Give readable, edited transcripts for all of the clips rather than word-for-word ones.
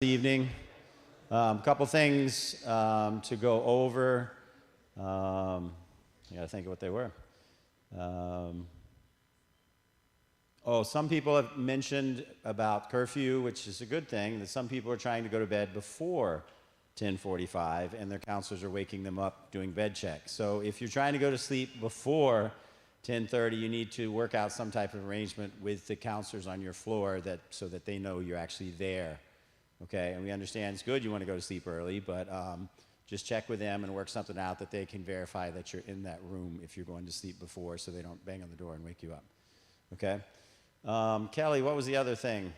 Evening. Couple things to go over. I got to think of what they were. Some people have mentioned about curfew, which is a good thing, that some people are trying to go to bed before 10:45 and their counselors are waking them up doing bed checks. So if you're trying to go to sleep before 10:30, you need to work out some type of arrangement with the counselors on your floor so that they know you're actually there. Okay, and we understand it's good you want to go to sleep early, but just check with them and work something out that they can verify that you're in that room if you're going to sleep before, so they don't bang on the door and wake you up. Okay? Kelly, what was the other thing?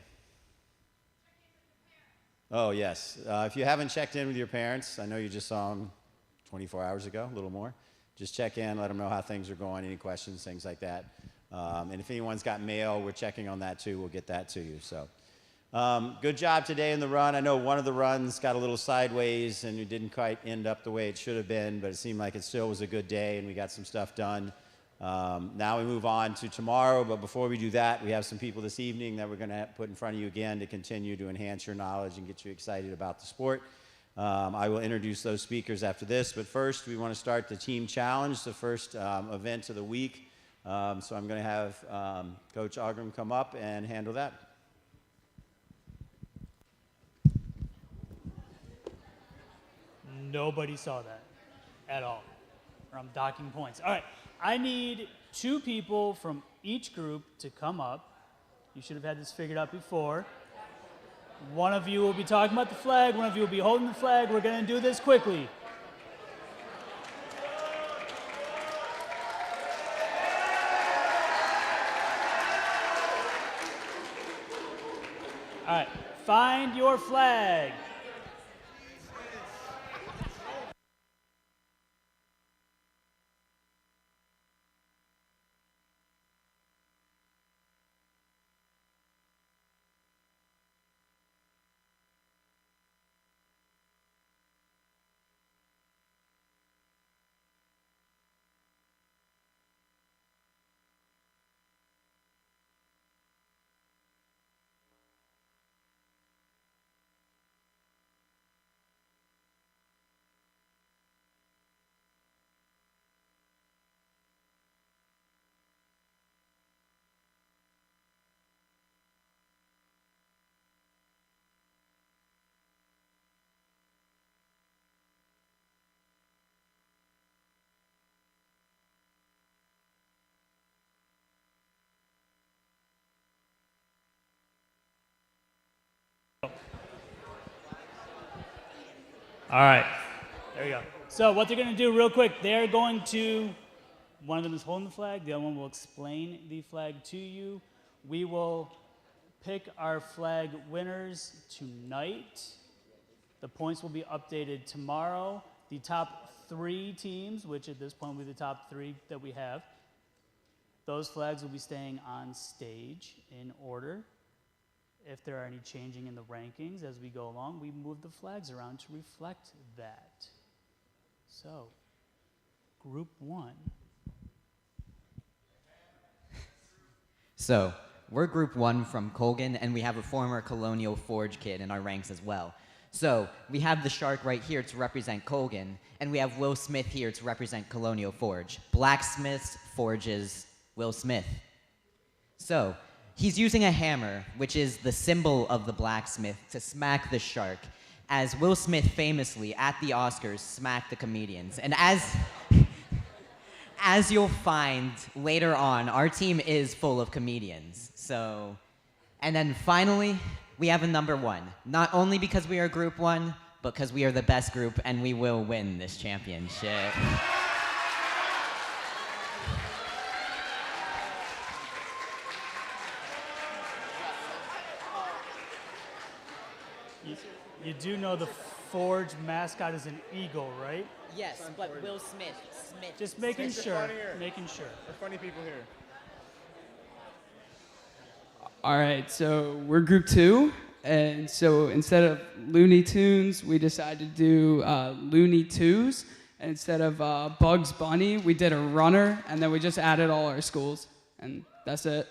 Oh, yes. If you haven't checked in with your parents, I know you just saw them 24 hours ago, a little more. Just check in, let them know how things are going, any questions, things like that. And if anyone's got mail, we're checking on that too. We'll get that to you. So. Good job today in the run. I know one of the runs got a little sideways and it didn't quite end up the way it should have been, but it seemed like it still was a good day and we got some stuff done. Now we move on to tomorrow, but before we do that, we have some people this evening that we're going to put in front of you again to continue to enhance your knowledge and get you excited about the sport. I will introduce those speakers after this, but first we want to start the team challenge, the first event of the week. So I'm going to have Coach Ogram come up and handle that. Nobody saw that at all, or I'm docking points. All right, I need 2 people from each group to come up. You should have had this figured out before. One of you will be talking about the flag, one of you will be holding the flag. We're gonna do this quickly. All right, find your flag. All right, there we go. So what they're gonna do real quick, they're going to, one of them is holding the flag, the other one will explain the flag to you. We will pick our flag winners tonight. The points will be updated tomorrow. The top 3 teams, which at this point will be the top 3 that we have, those flags will be staying on stage in order. If there are any changing in the rankings as we go along, we move the flags around to reflect that. So, group 1. So, we're group 1 from Colgan, and we have a former Colonial Forge kid in our ranks as well. So, we have the shark right here to represent Colgan, and we have Will Smith here to represent Colonial Forge. Blacksmiths, forges, Will Smith. So, he's using a hammer, which is the symbol of the blacksmith, to smack the shark, as Will Smith famously, at the Oscars, smacked the comedians. And as you'll find later on, our team is full of comedians. So, and then finally, we have a number 1. Not only because we are group 1, but because we are the best group and we will win this championship. You do know the Forge mascot is an eagle, right? Yes, but Will Smith. Just making sure, making sure. We're funny people here. All right, so we're group 2, and so instead of Looney Tunes, we decided to do Looney Tunes. And instead of Bugs Bunny, we did a runner, and then we just added all our schools, and that's it.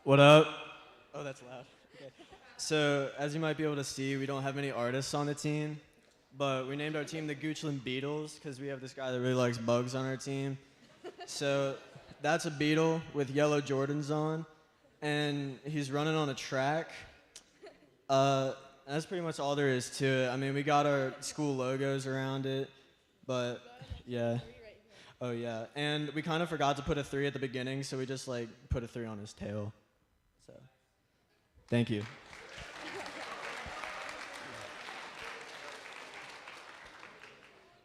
What up? Oh, that's loud. Okay. So, as you might be able to see, we don't have any artists on the team, but we named our team the Goochland Beetles because we have this guy that really likes bugs on our team. So, that's a beetle with yellow Jordans on, and he's running on a track. That's pretty much all there is to it. I mean, we got our school logos around it, but yeah. Oh yeah, and we kind of forgot to put a 3 at the beginning, so we just like put a 3 on his tail. So, thank you.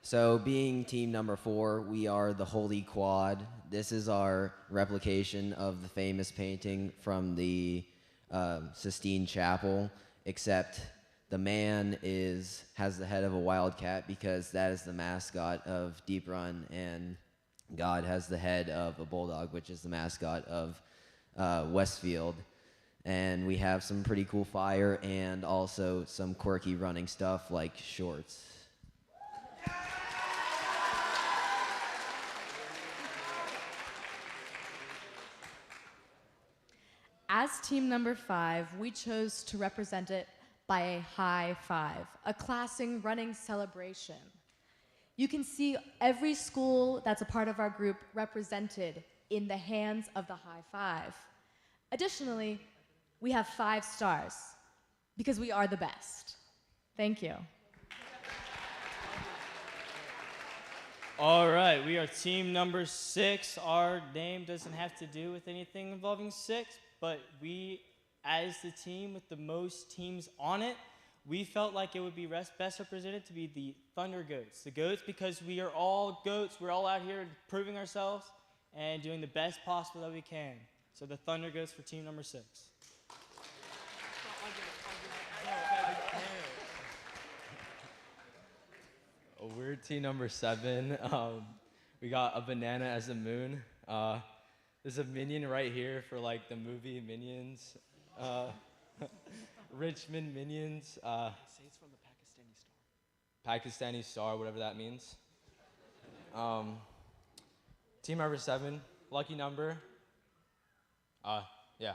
So, being team number 4, we are the Holy Quad. This is our replication of the famous painting from the Sistine Chapel, except the man has the head of a wildcat because that is the mascot of Deep Run, and God has the head of a bulldog, which is the mascot of Westfield. And we have some pretty cool fire and also some quirky running stuff like shorts. As team number 5, we chose to represent it by a high five, a classing running celebration. You can see every school that's a part of our group represented in the hands of the high five. Additionally, we have 5 stars because we are the best. Thank you. All right, we are team number 6. Our name doesn't have to do with anything involving 6, but we, as the team with the most teams on it, we felt like it would be best represented to be the Thunder Goats. The Goats because we are all goats. We're all out here proving ourselves and doing the best possible that we can. So the Thunder Goats for team number 6. We're team number 7. We got a banana as a moon. There's a minion right here for like the movie Minions. Richmond Minions. Say it's from the Pakistani Star, whatever that means. Team number 7, lucky number. Yeah.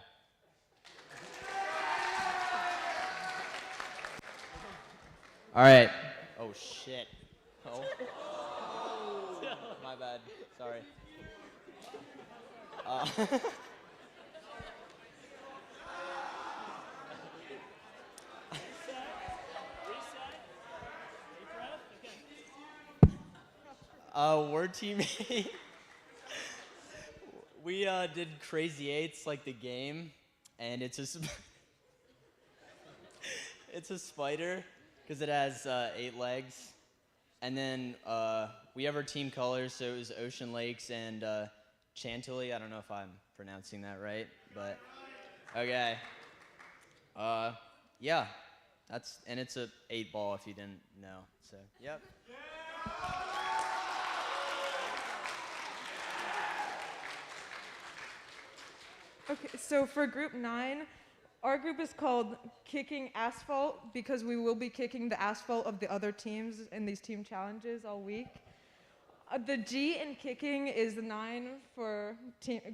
All right. Oh, shit. Oh. My bad. Sorry. We're team 8. We did Crazy Eights like the game, and it's a it's a spider because it has 8 legs. And then we have our team colors, so it was Ocean Lakes and Chantilly. I don't know if I'm pronouncing that right, but okay. Yeah, and it's a 8-ball if you didn't know. So yep. Okay, so for group 9, our group is called Kicking Asphalt because we will be kicking the asphalt of the other teams in these team challenges all week. The G in kicking is 9 for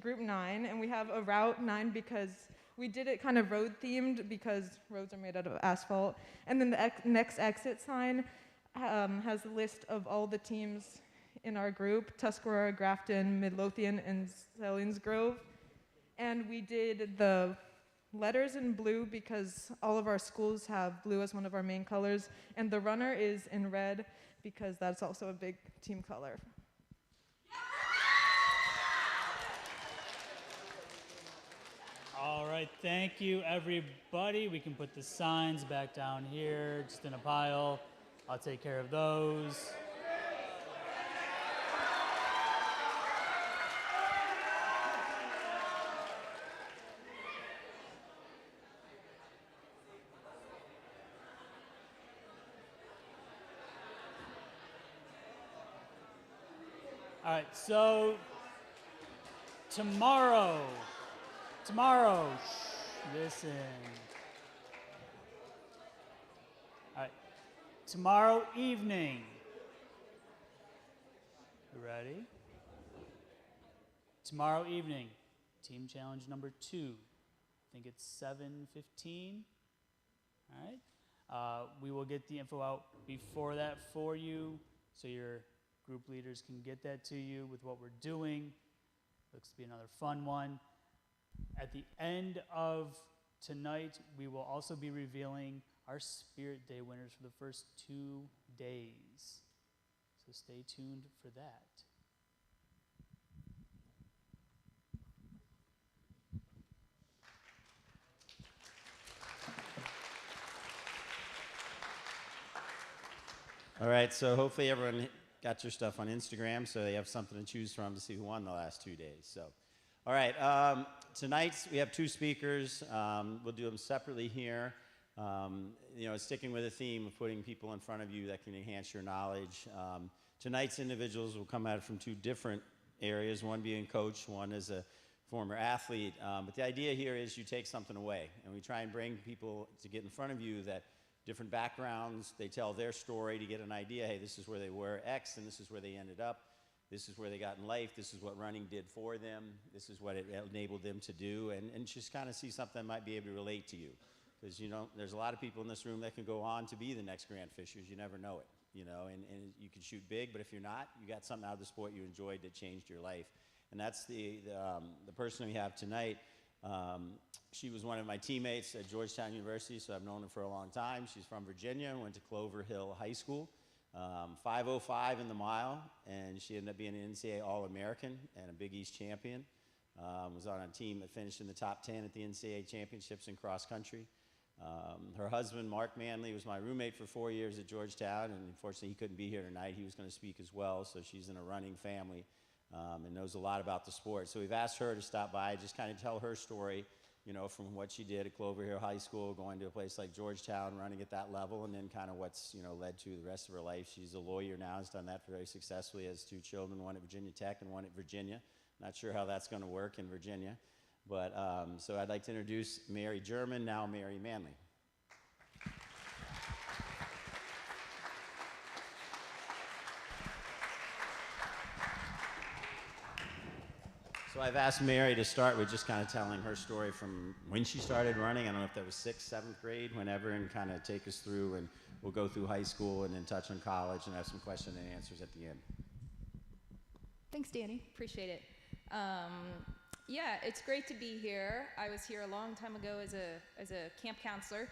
group 9, and we have a route 9 because we did it kind of road themed because roads are made out of asphalt. And then the next exit sign has a list of all the teams in our group: Tuscarora, Grafton, Midlothian, and Selinsgrove. And we did the letters in blue because all of our schools have blue as one of our main colors, and the runner is in red because that's also a big team color. All right, thank you, everybody. We can put the signs back down here, just in a pile. I'll take care of those. All right, so tomorrow, listen. All right, tomorrow evening, you ready? Tomorrow evening, team challenge number 2. think it's 7:15. All right. We will get the info out before that for you, so your group leaders can get that to you with what we're doing. Looks to be another fun one. At the end of tonight, we will also be revealing our Spirit Day winners for the first 2 days. So stay tuned for that. All right, so hopefully everyone got your stuff on Instagram, so they have something to choose from to see who won the last 2 days. So, all right, tonight we have 2 speakers. We'll do them separately here. Sticking with the theme of putting people in front of you that can enhance your knowledge. Tonight's individuals will come at it from 2 different areas, one being coach, one as a former athlete. But the idea here is you take something away, and we try and bring people to get in front of you that different backgrounds, they tell their story to get an idea, hey, this is where they were X, and this is where they ended up. This is where they got in life. This is what running did for them. This is what it enabled them to do, and just kind of see something that might be able to relate to you. Because, there's a lot of people in this room that can go on to be the next Grant Fishers. You never know it, and you can shoot big, but if you're not, you got something out of the sport you enjoyed that changed your life. And that's the person we have tonight. She was one of my teammates at Georgetown University, so I've known her for a long time. She's from Virginia, went to Clover Hill High School, 5:05 in the mile, and she ended up being an NCAA All-American and a Big East champion. Was on a team that finished in the top 10 at the NCAA championships in cross country. Her husband, Mark Manley, was my roommate for 4 years at Georgetown, and unfortunately he couldn't be here tonight. He was going to speak as well, so she's in a running family and knows a lot about the sport. So we've asked her to stop by, just kind of tell her story, from what she did at Clover Hill High School, going to a place like Georgetown, running at that level, and then kind of what's, led to the rest of her life. She's a lawyer now, has done that very successfully, has 2 children, one at Virginia Tech and one at Virginia. Not sure how that's going to work in Virginia. But so I'd like to introduce Mary German, now Mary Manley. So I've asked Mary to start with just kind of telling her story from when she started running. I don't know if that was 6th, 7th grade, whenever, and kind of take us through, and we'll go through high school and then touch on college and have some questions and answers at the end. Thanks, Danny. Appreciate it. Yeah, it's great to be here. I was here a long time ago as a camp counselor,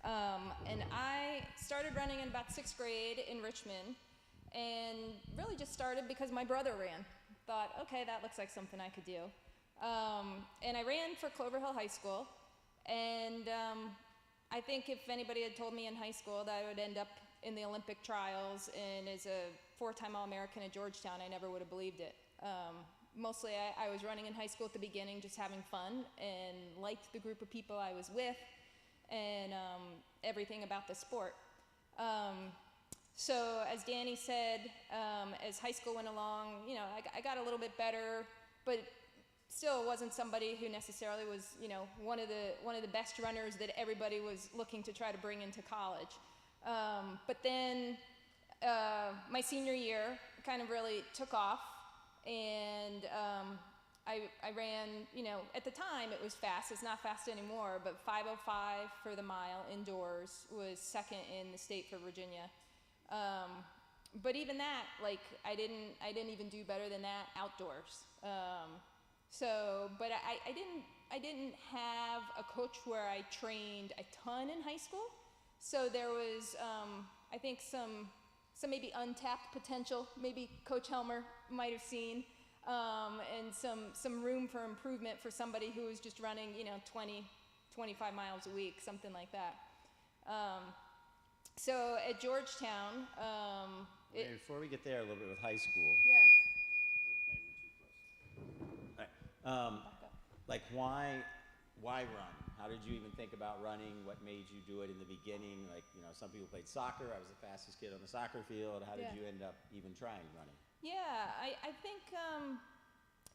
and I started running in about 6th grade in Richmond, and really just started because my brother ran. Thought, okay, that looks like something I could do. And I ran for Clover Hill High School, and I think if anybody had told me in high school that I would end up in the Olympic trials and as a 4-time All-American at Georgetown, I never would have believed it. Mostly I was running in high school at the beginning, just having fun, and liked the group of people I was with, and everything about the sport. So as Danny said, as high school went along, I got a little bit better, but still wasn't somebody who necessarily was, one of the best runners that everybody was looking to try to bring into college. But then my senior year kind of really took off, and I ran, at the time it was fast. It's not fast anymore, but 5:05 for the mile indoors was 2nd in the state for Virginia. But even that, I didn't even do better than that outdoors. But I didn't have a coach where I trained a ton in high school. So there was, I think some maybe untapped potential, maybe Coach Helmer might have seen, and some room for improvement for somebody who was just running, 20, 25 miles a week, something like that. So at Georgetown, before we get there, a little bit with high school. Yeah. Maybe too close. All right. Why run? How did you even think about running? What made you do it in the beginning? Some people played soccer. I was the fastest kid on the soccer field. How did you end up even trying running? Yeah, I think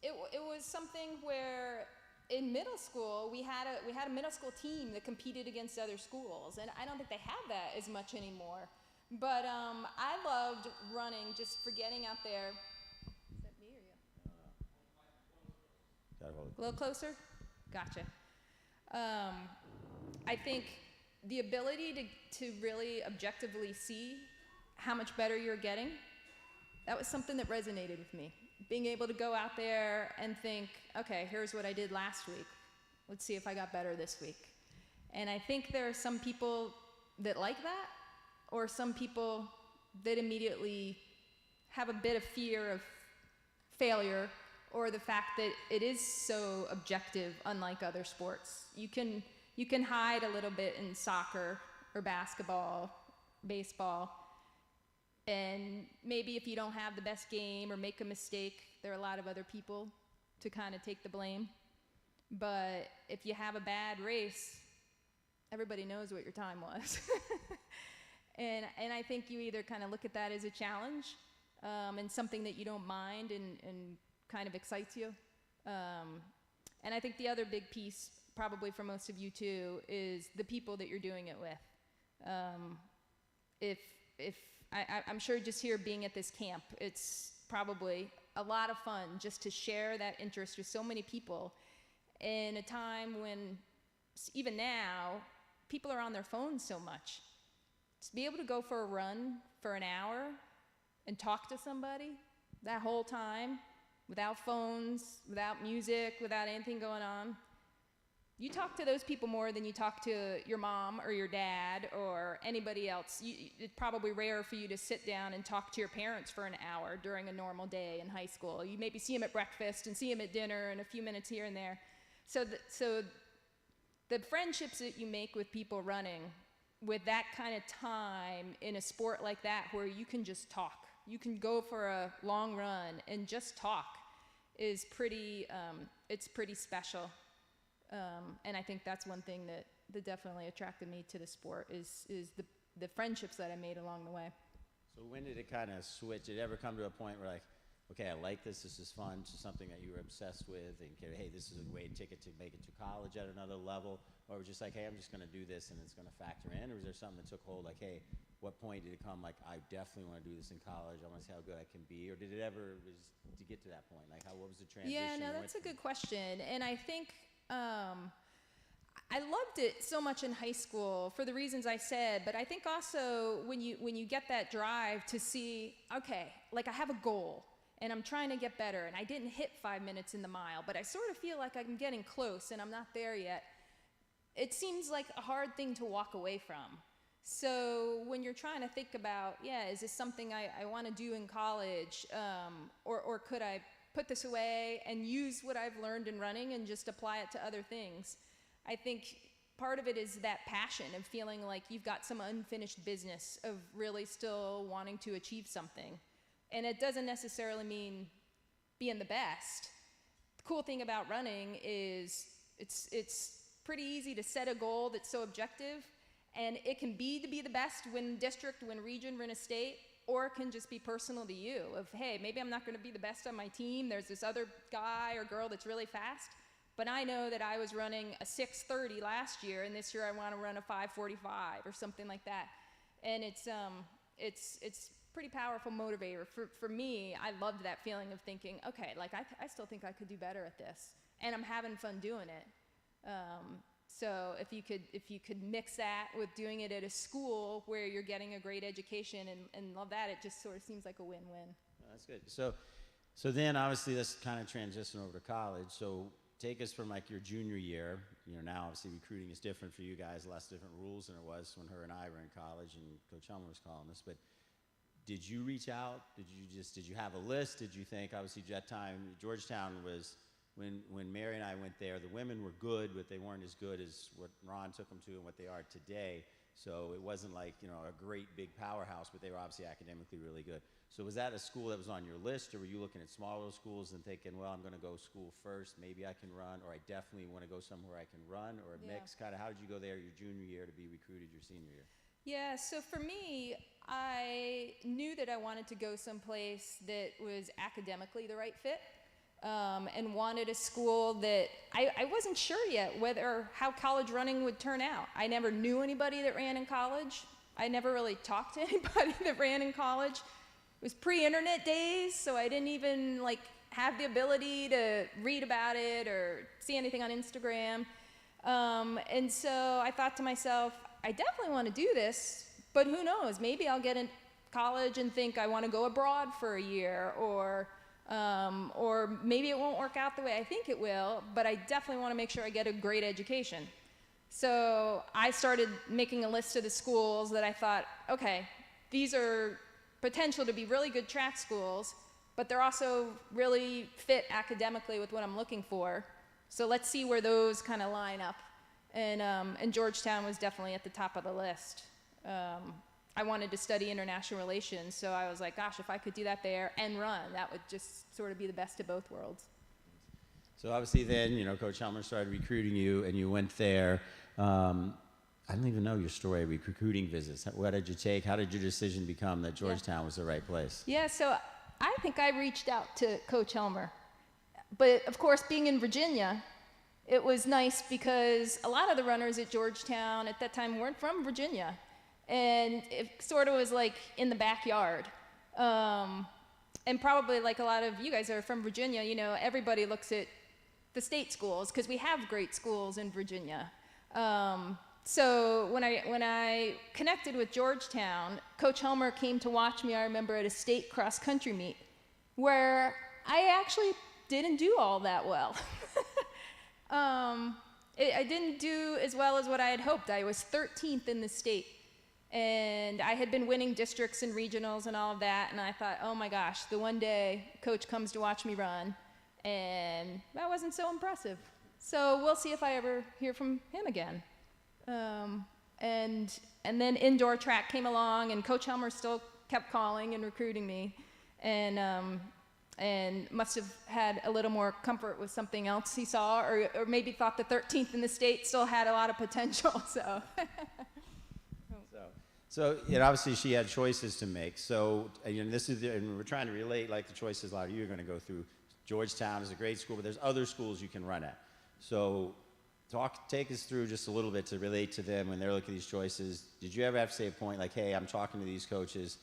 it was something where in middle school we had a middle school team that competed against other schools, and I don't think they have that as much anymore. But I loved running, just for getting out there. Is that me or you? Gotta hold it. A little closer? Gotcha. I think the ability to really objectively see how much better you're getting, that was something that resonated with me. Being able to go out there and think, okay, here's what I did last week. Let's see if I got better this week. And I think there are some people that like that, or some people that immediately have a bit of fear of failure, or the fact that it is so objective, unlike other sports. You can hide a little bit in soccer or basketball, baseball, and maybe if you don't have the best game or make a mistake, there are a lot of other people to kind of take the blame. But if you have a bad race, everybody knows what your time was. and I think you either kind of look at that as a challenge and something that you don't mind and kind of excites you. And I think the other big piece, probably for most of you too, is the people that you're doing it with. I'm sure just here being at this camp, it's probably a lot of fun just to share that interest with so many people in a time when, even now, people are on their phones so much. To be able to go for a run for an hour and talk to somebody that whole time, without phones, without music, without anything going on, you talk to those people more than you talk to your mom or your dad or anybody else. It's probably rare for you to sit down and talk to your parents for an hour during a normal day in high school. You maybe see them at breakfast and see them at dinner and a few minutes here and there. So the friendships that you make with people running with that kind of time in a sport like that, where you can just talk, you can go for a long run and just talk, is pretty, it's pretty special. And I think that's one thing that definitely attracted me to the sport is the friendships that I made along the way. So when did it kind of switch? Did it ever come to a point where, like, okay, I like this is fun, to something that you were obsessed with, and hey, this is a great ticket to make it to college at another level? Or was it just like, hey, I'm just going to do this and it's going to factor in? Or was there something that took hold, like, hey, what point did it come, like, I definitely want to do this in college, I want to see how good I can be? Or did it ever, to get to that point, like, what was the transition? Yeah, no, that's a good question. And I think I loved it so much in high school for the reasons I said, but I think also when you get that drive to see, okay, like, I have a goal and I'm trying to get better, and I didn't hit 5 minutes in the mile, but I sort of feel like I'm getting close and I'm not there yet. It seems like a hard thing to walk away from. So when you're trying to think about, yeah, is this something I want to do in college, or could I put this away and use what I've learned in running and just apply it to other things? I think part of it is that passion of feeling like you've got some unfinished business of really still wanting to achieve something. And it doesn't necessarily mean being the best. The cool thing about running is it's pretty easy to set a goal that's so objective, and it can be to be the best, win district, win region, win a state, or it can just be personal to you of, hey, maybe I'm not going to be the best on my team. There's this other guy or girl that's really fast, but I know that I was running a 6:30 last year, and this year I want to run a 5:45 or something like that. And it's pretty powerful motivator. For me, I loved that feeling of thinking, okay, like I still think I could do better at this, and I'm having fun doing it. So if you could mix that with doing it at a school where you're getting a great education and love that, it just sort of seems like a win-win. Oh, that's good. So then obviously this kind of transition over to college. So take us from, like, your junior year. You know, now obviously recruiting is different for you guys, less different rules than it was when her and I were in college and Coach Helmer was calling us. But did you reach out? Did you have a list? Did you think, obviously at that time, Georgetown was, when Mary and I went there, the women were good, but they weren't as good as what Ron took them to and what they are today. So it wasn't like, you know, a great big powerhouse, but they were obviously academically really good. So was that a school that was on your list, or were you looking at smaller schools and thinking, well, I'm going to go school first, maybe I can run, or I definitely want to go somewhere I can run, or a mix? Kind of, how did you go there your junior year to be recruited your senior year? Yeah, so for me, I knew that I wanted to go someplace that was academically the right fit, and wanted a school that I wasn't sure yet how college running would turn out. I never knew anybody that ran in college. I never really talked to anybody that ran in college. It was pre-internet days, so I didn't even have the ability to read about it or see anything on Instagram. And so I thought to myself, I definitely want to do this, but who knows? Maybe I'll get in college and think I want to go abroad for a year, or maybe it won't work out the way I think it will, but I definitely want to make sure I get a great education. So I started making a list of the schools that I thought, okay, these are potential to be really good track schools, but they're also really fit academically with what I'm looking for. So let's see where those kind of line up. And Georgetown was definitely at the top of the list. I wanted to study international relations, so I was like, gosh, if I could do that there and run, that would just sort of be the best of both worlds. So obviously then, you know, Coach Helmer started recruiting you, and you went there. I don't even know your story, recruiting visits. What did you take? How did your decision become that Georgetown was the right place? Yeah, so I think I reached out to Coach Helmer. But of course, being in Virginia, it was nice because a lot of the runners at Georgetown at that time weren't from Virginia. And it sort of was like in the backyard. And probably like a lot of you guys are from Virginia, you know, everybody looks at the state schools because we have great schools in Virginia. So when I connected with Georgetown, Coach Helmer came to watch me, I remember, at a state cross-country meet where I actually didn't do all that well. I didn't do as well as what I had hoped. I was 13th in the state. And I had been winning districts and regionals and all of that, and I thought, oh my gosh, the one day Coach comes to watch me run, and that wasn't so impressive. So we'll see if I ever hear from him again. And then indoor track came along, and Coach Helmer still kept calling and recruiting me, and must have had a little more comfort with something else he saw, or maybe thought the 13th in the state still had a lot of potential. So, you know, obviously she had choices to make. So, you know, and we're trying to relate like the choices a lot of you are going to go through. Georgetown is a great school, but there's other schools you can run at. So, take us through just a little bit to relate to them when they're looking at these choices. Did you ever have to say a point like, hey, I'm talking to these coaches,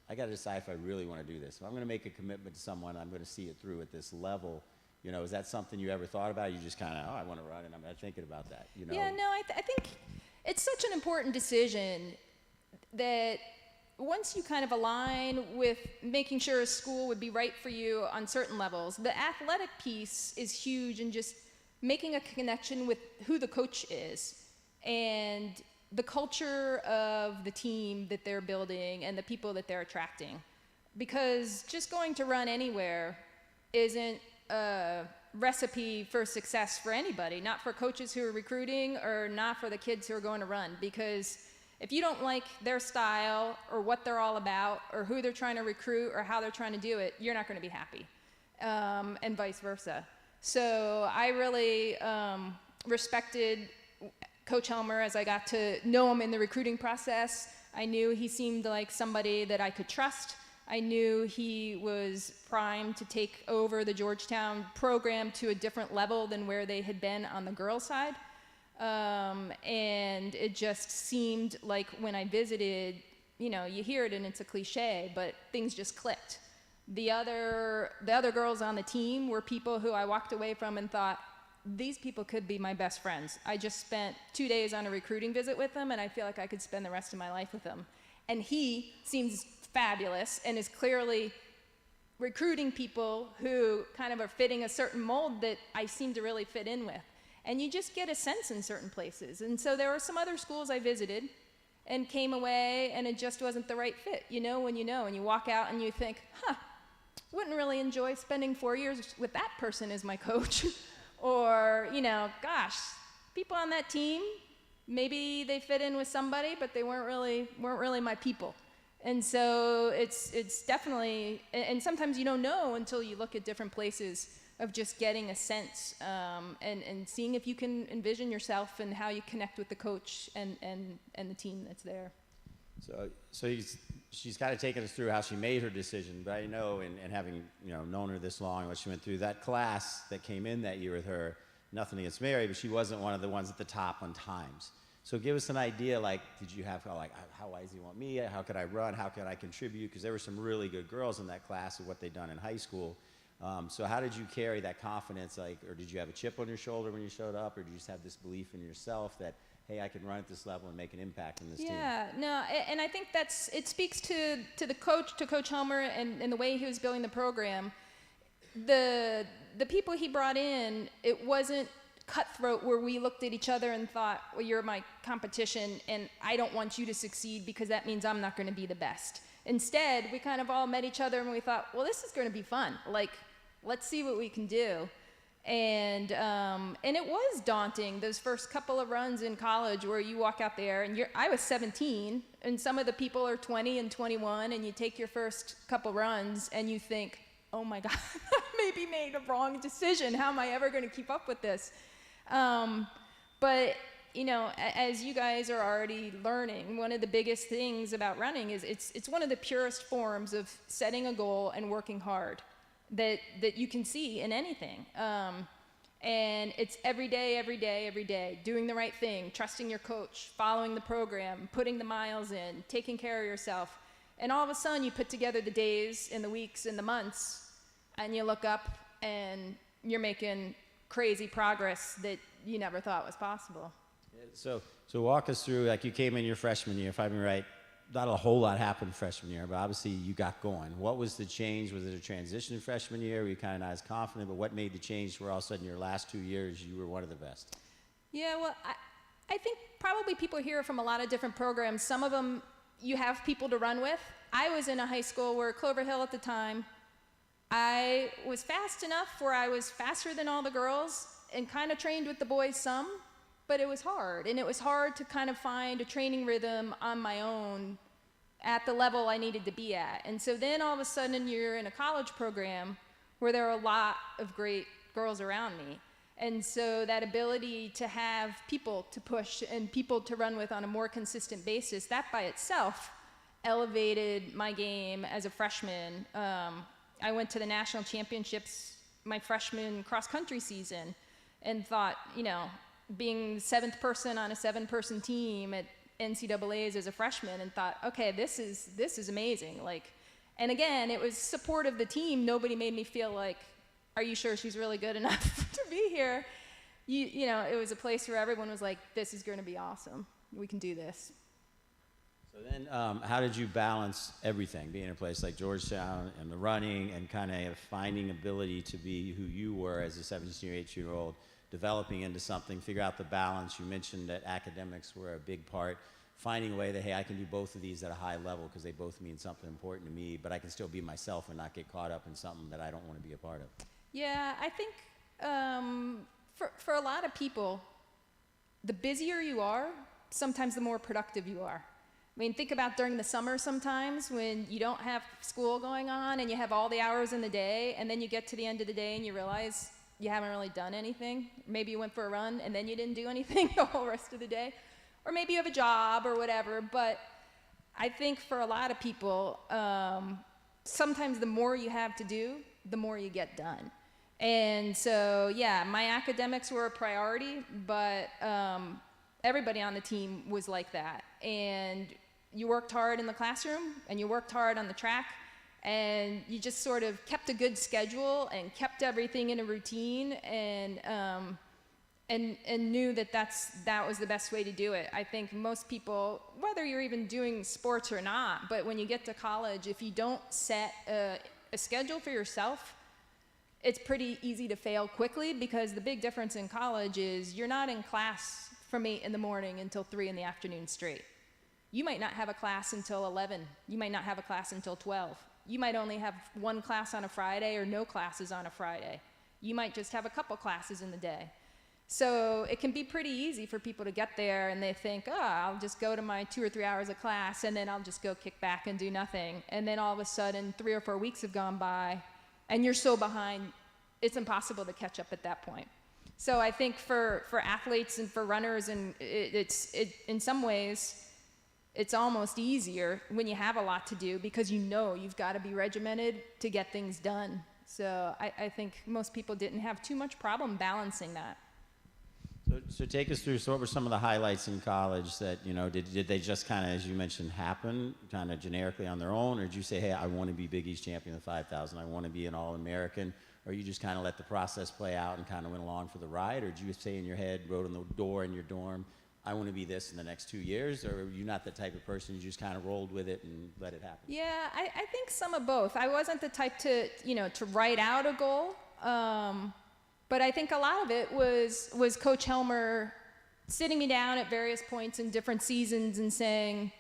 I got to decide if I really want to do this. If I'm going to make a commitment to someone, I'm going to see it through at this level. You know, is that something you ever thought about? You just kind of, oh, I want to run, and I'm not thinking about that. You know? Yeah, no, I think it's such an important decision that once you kind of align with making sure a school would be right for you on certain levels, the athletic piece is huge, and just making a connection with who the coach is and the culture of the team that they're building and the people that they're attracting. Because just going to run anywhere isn't a recipe for success for anybody, not for coaches who are recruiting or not for the kids who are going to run. Because if you don't like their style or what they're all about or who they're trying to recruit or how they're trying to do it, you're not going to be happy, and vice versa. So I really respected Coach Helmer as I got to know him in the recruiting process. I knew he seemed like somebody that I could trust. I knew he was primed to take over the Georgetown program to a different level than where they had been on the girls' side. And it just seemed like when I visited, you know, you hear it and it's a cliche, but things just clicked. The other girls on the team were people who I walked away from and thought, these people could be my best friends. I just spent 2 days on a recruiting visit with them, and I feel like I could spend the rest of my life with them. And he seems fabulous and is clearly recruiting people who kind of are fitting a certain mold that I seem to really fit in with. And you just get a sense in certain places. And so there were some other schools I visited and came away, and it just wasn't the right fit. You know when you know, and you walk out and you think, wouldn't really enjoy spending 4 years with that person as my coach. Or, you know, gosh, people on that team, maybe they fit in with somebody, but they weren't really my people. And so it's definitely, and sometimes you don't know until you look at different places of just getting a sense, and seeing if you can envision yourself and how you connect with the coach and the team that's there. So she's kind of taken us through how she made her decision, but I know, and having, you know, known her this long, what she went through, that class that came in that year with her, nothing against Mary, but she wasn't one of the ones at the top on times. So give us an idea, like, did you have, like, how wise do you want me? How could I run? How could I contribute? Because there were some really good girls in that class of what they'd done in high school. So how did you carry that confidence, like, or did you have a chip on your shoulder when you showed up, or did you just have this belief in yourself that, hey, I can run at this level and make an impact in this team? Yeah, no, and I think it speaks to the coach, to Coach Helmer, and the way he was building the program. The people he brought in, it wasn't cutthroat where we looked at each other and thought, well, you're my competition and I don't want you to succeed because that means I'm not going to be the best. Instead, we kind of all met each other and we thought, well, this is going to be fun. Like, let's see what we can do. And it was daunting, those first couple of runs in college where you walk out there and I was 17 and some of the people are 20 and 21 and you take your first couple runs and you think, oh my God, I maybe made a wrong decision. How am I ever going to keep up with this? But, you know, as you guys are already learning, one of the biggest things about running is it's one of the purest forms of setting a goal and working hard that you can see in anything. And it's every day, doing the right thing, trusting your coach, following the program, putting the miles in, taking care of yourself. And all of a sudden you put together the days and the weeks and the months and you look up and you're making crazy progress that you never thought was possible. So walk us through, like, you came in your freshman year, if I'm right, not a whole lot happened freshman year, but obviously you got going. What was the change? Was it a transition freshman year? Were you kind of not as confident, but what made the change where all of a sudden your last 2 years you were one of the best? Yeah, well, I think probably people hear from a lot of different programs. Some of them you have people to run with. I was in a high school where Clover Hill at the time, I was fast enough where I was faster than all the girls and kind of trained with the boys some, but it was hard. And it was hard to kind of find a training rhythm on my own at the level I needed to be at. And so then all of a sudden you're in a college program where there are a lot of great girls around me. And so that ability to have people to push and people to run with on a more consistent basis, that by itself elevated my game as a freshman. I went to the national championships my freshman cross-country season and thought, you know, being the 7th person on a 7-person team at NCAAs as a freshman, and thought, okay, this is amazing. Like, and again, it was support of the team. Nobody made me feel like, are you sure she's really good enough to be here? You know, it was a place where everyone was like, this is going to be awesome. We can do this. So then, how did you balance everything, being in a place like Georgetown and the running and kind of finding ability to be who you were as a 17 or 18-year-old, developing into something, figure out the balance? You mentioned that academics were a big part, finding a way that, hey, I can do both of these at a high level because they both mean something important to me, but I can still be myself and not get caught up in something that I don't want to be a part of. Yeah, I think for a lot of people, the busier you are, sometimes the more productive you are. I mean, think about during the summer sometimes when you don't have school going on and you have all the hours in the day, and then you get to the end of the day and you realize you haven't really done anything. Maybe you went for a run and then you didn't do anything the whole rest of the day. Or maybe you have a job or whatever, but I think for a lot of people, sometimes the more you have to do, the more you get done. And so, yeah, my academics were a priority, but everybody on the team was like that. And you worked hard in the classroom, and you worked hard on the track, and you just sort of kept a good schedule and kept everything in a routine, and knew that that was the best way to do it. I think most people, whether you're even doing sports or not, but when you get to college, if you don't set a schedule for yourself, it's pretty easy to fail quickly, because the big difference in college is you're not in class from 8 in the morning until 3 in the afternoon straight. You might not have a class until 11. You might not have a class until 12. You might only have one class on a Friday or no classes on a Friday. You might just have a couple classes in the day. So it can be pretty easy for people to get there and they think, oh, I'll just go to my 2 or 3 hours of class and then I'll just go kick back and do nothing. And then all of a sudden 3 or 4 weeks have gone by and you're so behind, it's impossible to catch up at that point. So I think for athletes and for runners, and in some ways, it's almost easier when you have a lot to do, because you know you've got to be regimented to get things done. So I think most people didn't have too much problem balancing that. So take us through, so what were some of the highlights in college that, did they just kind of, as you mentioned, happen kind of generically on their own? Or did you say, hey, I want to be Big East champion of the 5,000, I want to be an All-American? Or you just kind of let the process play out and kind of went along for the ride? Or did you say in your head, wrote on the door in your dorm, I want to be this in the next 2 years? Or were you not the type of person, you just kind of rolled with it and let it happen? Yeah, I think some of both. I wasn't the type to, to write out a goal. But I think a lot of it was Coach Helmer sitting me down at various points in different seasons and saying,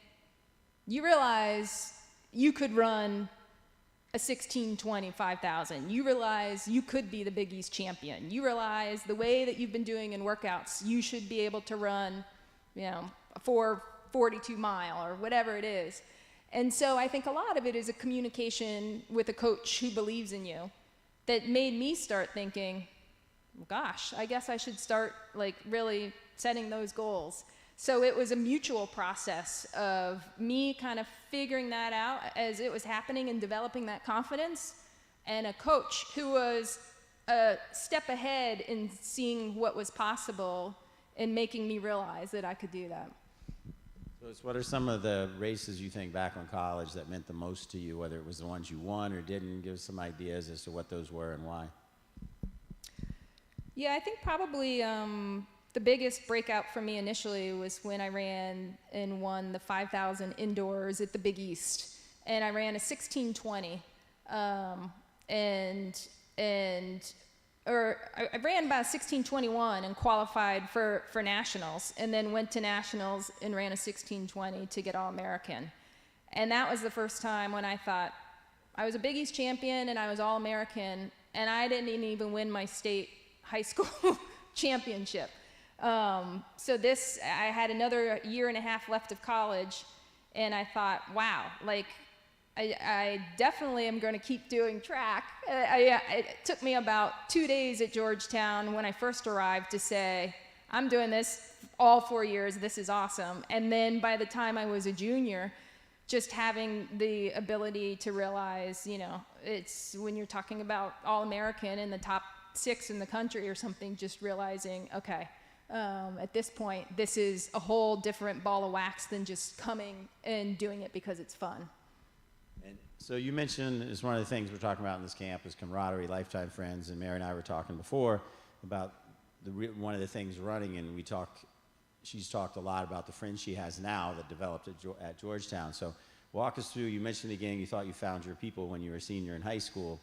you realize you could run a 16:20 5,000. You realize you could be the Big East champion. You realize the way that you've been doing in workouts, you should be able to run, a 4:42 mile or whatever it is. And so I think a lot of it is a communication with a coach who believes in you that made me start thinking, gosh, I guess I should start really setting those goals. So it was a mutual process of me kind of figuring that out as it was happening and developing that confidence, and a coach who was a step ahead in seeing what was possible and making me realize that I could do that. So what are some of the races you think back on college that meant the most to you, whether it was the ones you won or didn't? Give us some ideas as to what those were and why. Yeah, I think probably the biggest breakout for me initially was when I ran and won the 5,000 indoors at the Big East. And I ran a 16:20. I ran about a 16:21 and qualified for nationals, and then went to nationals and ran a 16:20 to get All-American. And that was the first time when I thought, I was a Big East champion and I was All-American, and I didn't even win my state high school championship. So I had another year and a half left of college, and I thought, wow, I definitely am going to keep doing track. It took me about 2 days at Georgetown when I first arrived to say, I'm doing this all 4 years, this is awesome. And then by the time I was a junior, just having the ability to realize, it's when you're talking about All-American in the top 6 in the country or something, just realizing, okay, at this point, this is a whole different ball of wax than just coming and doing it because it's fun. And so you mentioned, it's one of the things we're talking about in this camp is camaraderie, lifetime friends, and Mary and I were talking before about one of the things running, and she's talked a lot about the friends she has now that developed at Georgetown. So walk us through, you mentioned at the beginning you thought you found your people when you were a senior in high school.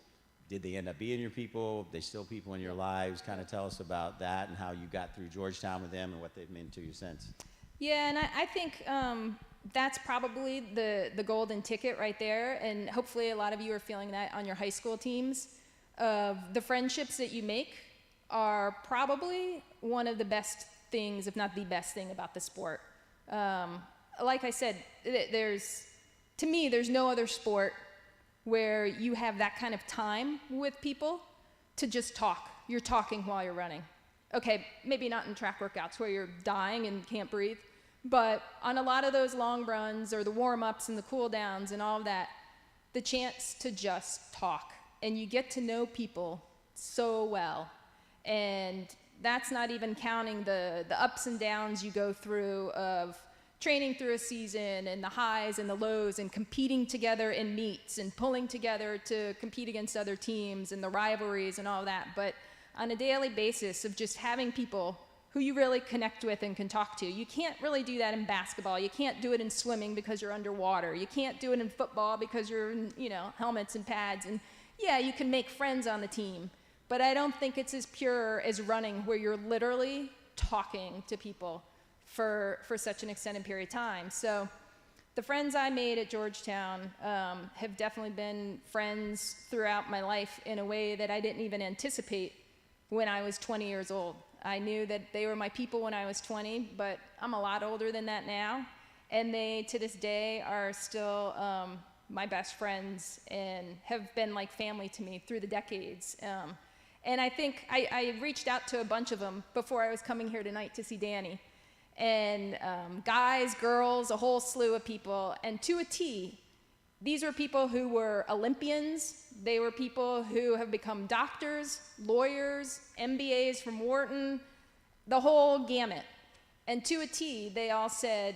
Did they end up being your people? Are they still people in your lives? Kind of tell us about that and how you got through Georgetown with them and what they've meant to you since. Yeah, and I think that's probably the golden ticket right there, and hopefully a lot of you are feeling that on your high school teams. The friendships that you make are probably one of the best things, if not the best thing about the sport. Like I said, to me, there's no other sport where you have that kind of time with people to just talk. You're talking while you're running. Okay, maybe not in track workouts where you're dying and can't breathe, but on a lot of those long runs or the warm-ups and the cool-downs and all of that, the chance to just talk. And you get to know people so well. And that's not even counting the ups and downs you go through of training through a season and the highs and the lows and competing together in meets and pulling together to compete against other teams and the rivalries and all that. But on a daily basis of just having people who you really connect with and can talk to. You can't really do that in basketball. You can't do it in swimming because you're underwater. You can't do it in football because you're in, helmets and pads. And yeah, you can make friends on the team, but I don't think it's as pure as running where you're literally talking to people for such an extended period of time. So the friends I made at Georgetown have definitely been friends throughout my life in a way that I didn't even anticipate when I was 20 years old. I knew that they were my people when I was 20, but I'm a lot older than that now. And they, to this day, are still my best friends and have been like family to me through the decades. And I think I reached out to a bunch of them before I was coming here tonight to see Danny. And guys, girls, a whole slew of people. And to a T, these were people who were Olympians. They were people who have become doctors, lawyers, MBAs from Wharton, the whole gamut. And to a T, they all said,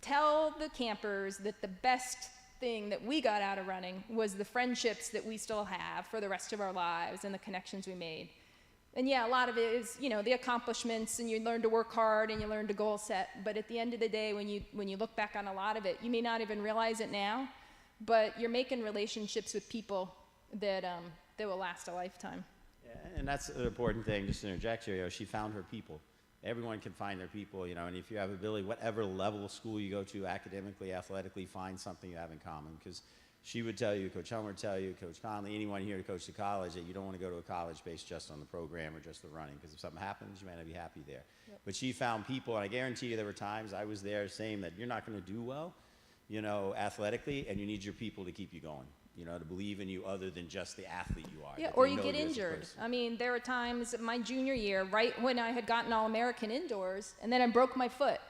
tell the campers that the best thing that we got out of running was the friendships that we still have for the rest of our lives and the connections we made. And yeah, a lot of it is, you know, the accomplishments, and you learn to work hard and you learn to goal set. But at the end of the day, when you look back on a lot of it, you may not even realize it now, but you're making relationships with people that that will last a lifetime. Yeah, and that's an important thing, just to interject here. You know, she found her people. Everyone can find their people, you know, and if you have ability, whatever level of school you go to, academically, athletically, find something you have in common. Because she would tell you, Coach Helmer would tell you, Coach Conley, anyone here to coach the college, that you don't want to go to a college based just on the program or just the running, because if something happens, you might not be happy there. Yep. But she found people, and I guarantee you there were times I was there saying that you're not going to do well, you know, athletically, and you need your people to keep you going, you know, to believe in you other than just the athlete you are. Yeah, or you get injured. I mean, there were times my junior year, right when I had gotten All-American indoors, and then I broke my foot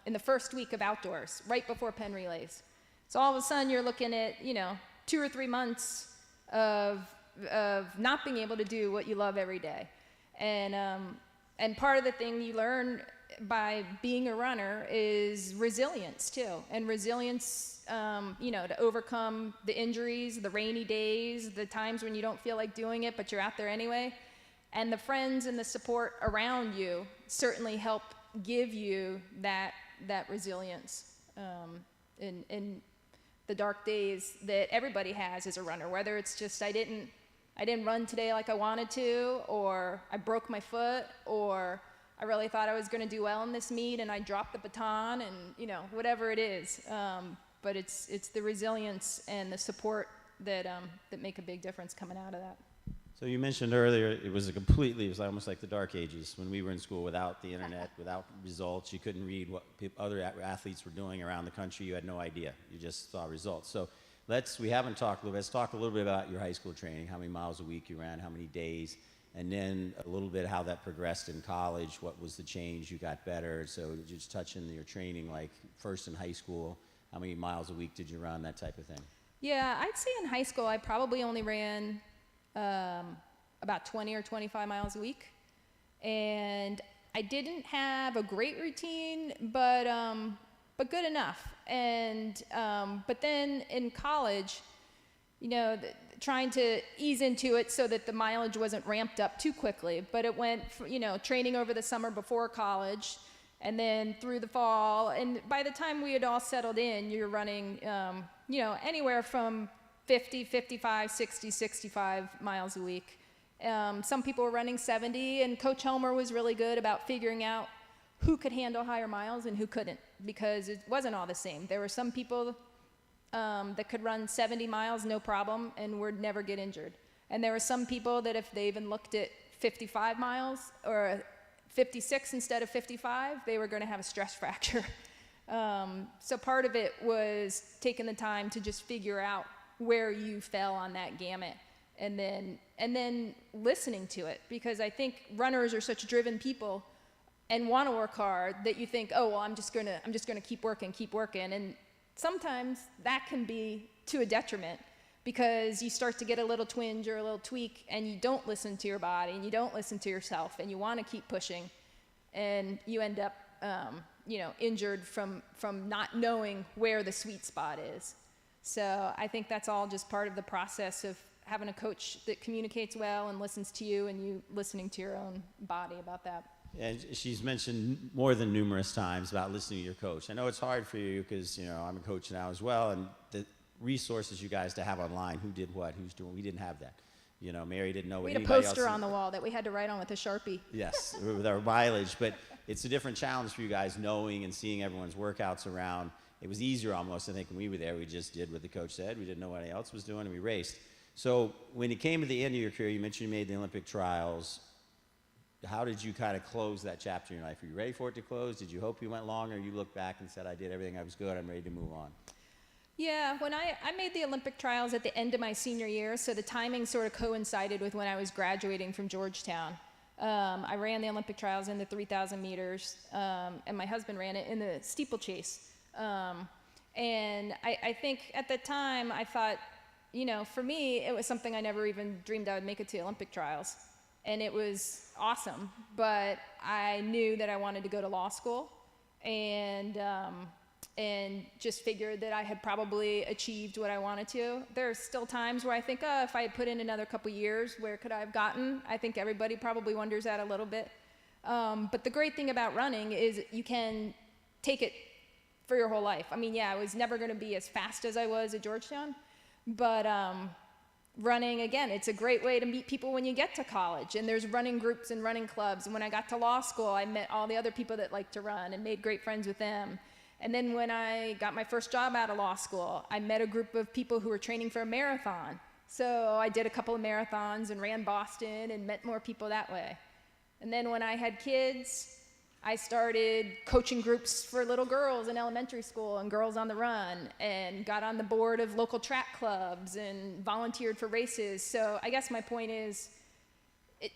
in the first week of outdoors, right before Penn Relays. So all of a sudden you're looking at, you know, 2 or 3 months of not being able to do what you love every day. And part of the thing you learn by being a runner is resilience too. And resilience, you know, to overcome the injuries, the rainy days, the times when you don't feel like doing it, but you're out there anyway. And the friends and the support around you certainly help give you that resilience in the dark days that everybody has as a runner, whether it's just I didn't run today like I wanted to, or I broke my foot, or I really thought I was going to do well in this meet and I dropped the baton, and you know, whatever it is. But it's the resilience and the support that make a big difference coming out of that. So you mentioned earlier it was almost like the dark ages when we were in school, without the internet, without results. You couldn't read what other athletes were doing around the country. You had no idea. You just saw results. So let's talk a little bit about your high school training, how many miles a week you ran, how many days, and then a little bit how that progressed in college. What was the change? You got better. So just touch on your training, like first in high school, how many miles a week did you run, that type of thing? Yeah, I'd say in high school I probably only ran about 20 or 25 miles a week. And I didn't have a great routine, but good enough. And but then in college, you know, trying to ease into it so that the mileage wasn't ramped up too quickly. But it went, you know, training over the summer before college, and then through the fall. And by the time we had all settled in, you're running, you know, anywhere from 50, 55, 60, 65 miles a week. Some people were running 70, and Coach Helmer was really good about figuring out who could handle higher miles and who couldn't, because it wasn't all the same. There were some people that could run 70 miles no problem and would never get injured. And there were some people that if they even looked at 55 miles or 56 instead of 55, they were going to have a stress fracture. So part of it was taking the time to just figure out where you fell on that gamut, and then listening to it, because I think runners are such driven people and want to work hard that you think, oh well, I'm just gonna keep working, and sometimes that can be to a detriment, because you start to get a little twinge or a little tweak and you don't listen to your body and you don't listen to yourself and you want to keep pushing, and you end up you know, injured from not knowing where the sweet spot is. So I think that's all just part of the process of having a coach that communicates well and listens to you, and you listening to your own body about that. And she's mentioned more than numerous times about listening to your coach. I know it's hard for you because, you know, I'm a coach now as well, and the resources you guys to have online, who did what, who's doing, we didn't have that. You know, Mary didn't know what anybody else. We had a poster on the wall that we had to write on with a Sharpie. Yes, with our mileage, but it's a different challenge for you guys knowing and seeing everyone's workouts around. It was easier almost, I think, when we were there. We just did what the coach said. We didn't know what anyone else was doing, and we raced. So when it came to the end of your career, you mentioned you made the Olympic trials. How did you kind of close that chapter in your life? Were you ready for it to close? Did you hope you went longer? Or you looked back and said, I did everything, I was good, I'm ready to move on? Yeah, when I made the Olympic trials at the end of my senior year, so the timing sort of coincided with when I was graduating from Georgetown. I ran the Olympic trials in the 3,000 meters, and my husband ran it in the steeplechase. And I think at the time I thought, you know, for me, it was something I never even dreamed I would make it to the Olympic trials. and it was awesome. But I knew that I wanted to go to law school, and just figured that I had probably achieved what I wanted to. There are still times where I think, oh, if I had put in another couple years, where could I have gotten? I think everybody probably wonders that a little bit. But the great thing about running is you can take it for your whole life. I mean, yeah, I was never going to be as fast as I was at Georgetown, but running, again, it's a great way to meet people when you get to college, and there's running groups and running clubs. And when I got to law school, I met all the other people that like to run and made great friends with them. And then when I got my first job out of law school, I met a group of people who were training for a marathon. So I did a couple of marathons and ran Boston and met more people that way. And then when I had kids, I started coaching groups for little girls in elementary school and Girls on the Run, and got on the board of local track clubs and volunteered for races. So I guess my point is,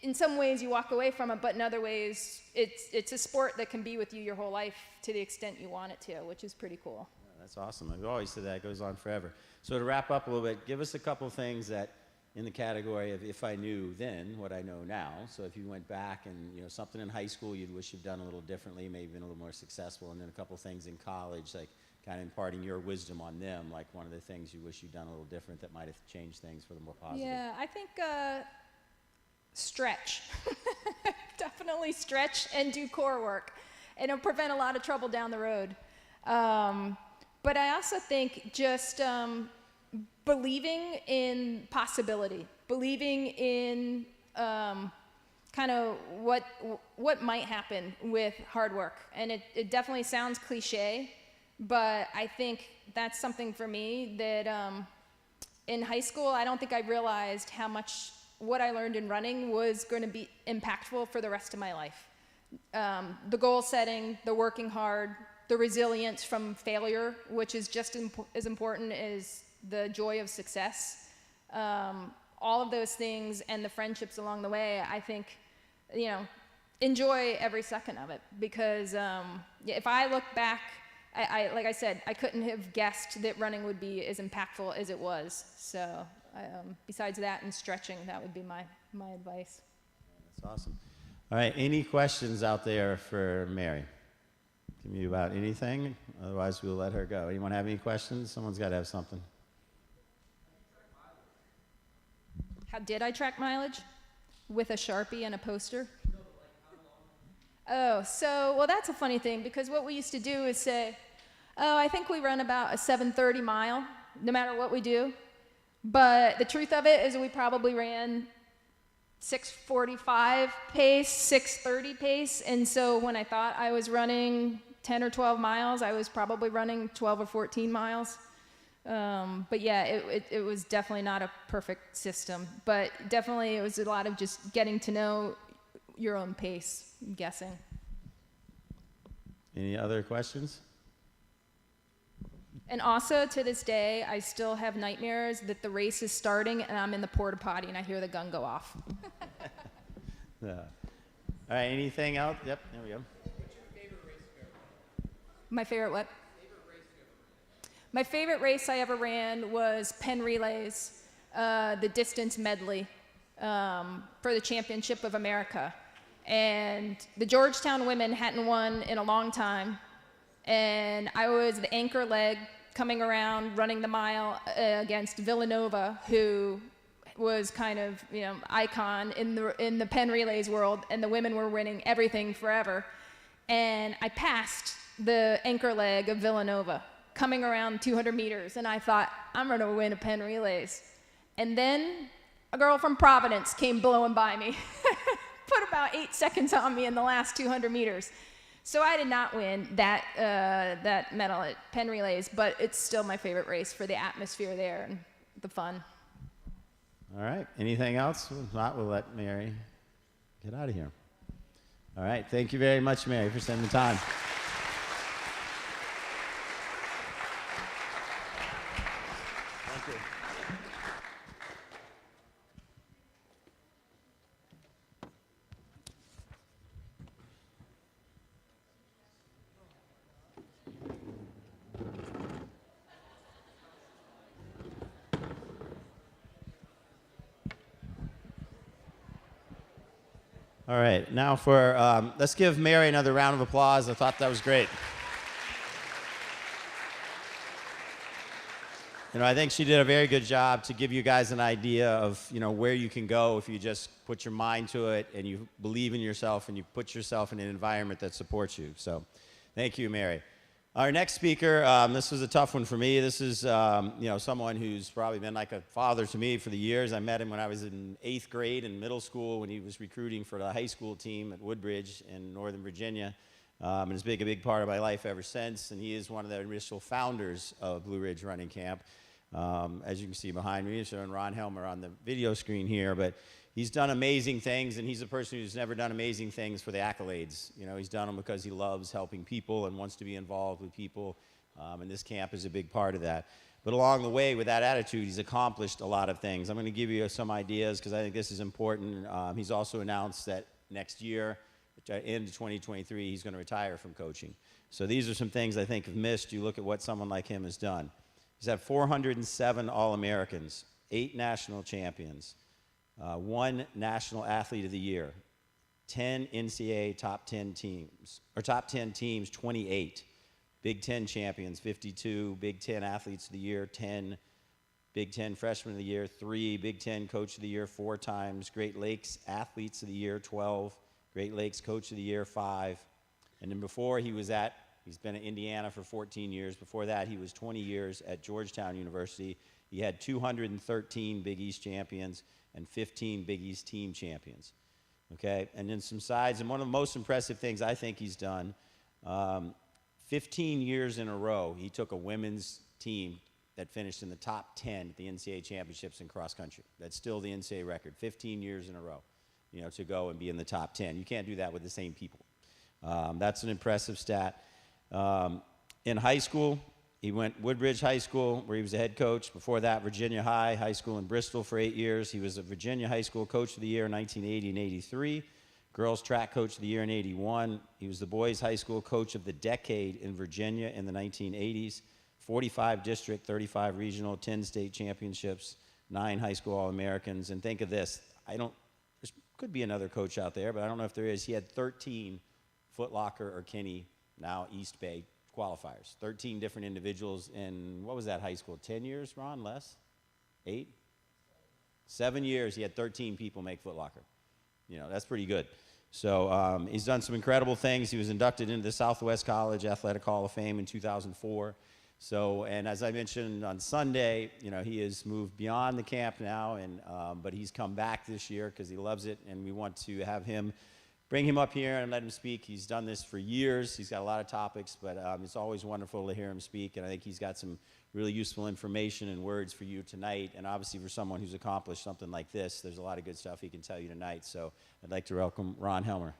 in some ways you walk away from it, but in other ways it's a sport that can be with you your whole life to the extent you want it to, which is pretty cool. Yeah, that's awesome. I've always said that. It goes on forever. So to wrap up a little bit, give us a couple of things that in the category of if I knew then what I know now. So if you went back and something in high school you'd wish you'd done a little differently, maybe been a little more successful, and then a couple of things in college, like kind of imparting your wisdom on them, like one of the things you wish you'd done a little different that might have changed things for the more positive. Yeah, I think stretch. Definitely stretch and do core work. And it'll prevent a lot of trouble down the road. But I also think just believing in possibility, believing in kind of what might happen with hard work. And it definitely sounds cliche, but I think that's something for me that in high school, I don't think I realized how much what I learned in running was going to be impactful for the rest of my life. The goal setting, the working hard, the resilience from failure, which is just as important as the joy of success. All of those things and the friendships along the way, I think, enjoy every second of it. Because if I look back, like I said, I couldn't have guessed that running would be as impactful as it was. So besides that and stretching, that would be my advice. That's awesome. All right, any questions out there for Mary? Can you about anything? Otherwise, we'll let her go. Anyone have any questions? Someone's got to have something. How did I track mileage? With a Sharpie and a poster? Oh, well, that's a funny thing, because what we used to do is say, oh, I think we run about a 7:30 mile, no matter what we do. But the truth of it is we probably ran 6:45 pace, 6:30 pace. And so when I thought I was running 10 or 12 miles, I was probably running 12 or 14 miles. But yeah, it was definitely not a perfect system. But definitely it was a lot of just getting to know your own pace, I'm guessing. Any other questions? And also, to this day, I still have nightmares that the race is starting and I'm in the porta potty and I hear the gun go off. Yeah. All right, anything else? Yep, there we go. What's your favorite race you ever ran? My favorite what? Favorite race you ever ran? My favorite race I ever ran was Penn Relays, the distance medley for the Championship of America. And the Georgetown women hadn't won in a long time. And I was the anchor leg coming around running the mile against Villanova, who was kind of icon in the Penn Relays world, and the women were winning everything forever. And I passed the anchor leg of Villanova coming around 200 meters, and I thought, I'm going to win a Penn Relays. And then a girl from Providence came blowing by me, put about 8 seconds on me in the last 200 meters. So I did not win that medal at Penn Relays, but it's still my favorite race for the atmosphere there and the fun. All right, anything else? If not, we'll let Mary get out of here. All right, thank you very much, Mary, for spending the time. Thank you. All right, now for, let's give Mary another round of applause. I thought that was great. You know, I think she did a very good job to give you guys an idea of, you know, where you can go if you just put your mind to it and you believe in yourself and you put yourself in an environment that supports you. So thank you, Mary. Our next speaker, this was a tough one for me. This is, you know, someone who's probably been like a father to me for the years. I met him when I was in 8th grade in middle school when he was recruiting for the high school team at Woodbridge in Northern Virginia. And it's been a big part of my life ever since. And he is one of the initial founders of Blue Ridge Running Camp. As you can see behind me, showing Ron Helmer on the video screen here, but he's done amazing things, and he's a person who's never done amazing things for the accolades. You know, he's done them because he loves helping people and wants to be involved with people, and this camp is a big part of that. But along the way, with that attitude, he's accomplished a lot of things. I'm going to give you some ideas because I think this is important. He's also announced that next year, in 2023, he's going to retire from coaching. So these are some things I think have missed. You look at what someone like him has done. He's had 407 All-Americans, 8 national champions, 1 National Athlete of the Year, 10 NCAA top 10 teams, or top 10 teams, 28, Big Ten champions, 52, Big Ten Athletes of the Year, 10, Big Ten Freshman of the Year, 3, Big Ten Coach of the Year, 4 times, Great Lakes Athletes of the Year, 12, Great Lakes Coach of the Year, 5, and then before he's been at Indiana for 14 years. Before that, he was 20 years at Georgetown University. He had 213 Big East champions and 15 Big East team champions. Okay, and then some sides, and one of the most impressive things I think he's done, 15 years in a row, he took a women's team that finished in the top 10 at the NCAA championships in cross country. That's still the NCAA record, 15 years in a row, you know, to go and be in the top 10. You can't do that with the same people. That's an impressive stat. In high school, he went Woodbridge High School, where he was the head coach. Before that, Virginia High School in Bristol for 8 years. He was a Virginia High School Coach of the Year in 1980 and 83, Girls Track Coach of the Year in 81. He was the Boys High School Coach of the Decade in Virginia in the 1980s, 45 district, 35 regional, 10 state championships, 9 high school All-Americans. And think of this, there could be another coach out there, but I don't know if there is. He had 13 Foot Locker or Kinney, now East Bay qualifiers, 13 different individuals in, what was that high school, 10 years, Ron, less? 8? 7 years, he had 13 people make Foot Locker. You know, that's pretty good. So he's done some incredible things. He was inducted into the Southwest College Athletic Hall of Fame in 2004. So, and as I mentioned on Sunday, you know, he has moved beyond the camp now, and but he's come back this year because he loves it, and we want to have him bring him up here and let him speak. He's done this for years. He's got a lot of topics, but it's always wonderful to hear him speak, and I think he's got some really useful information and words for you tonight, and obviously for someone who's accomplished something like this, there's a lot of good stuff he can tell you tonight. So I'd like to welcome Ron Helmer.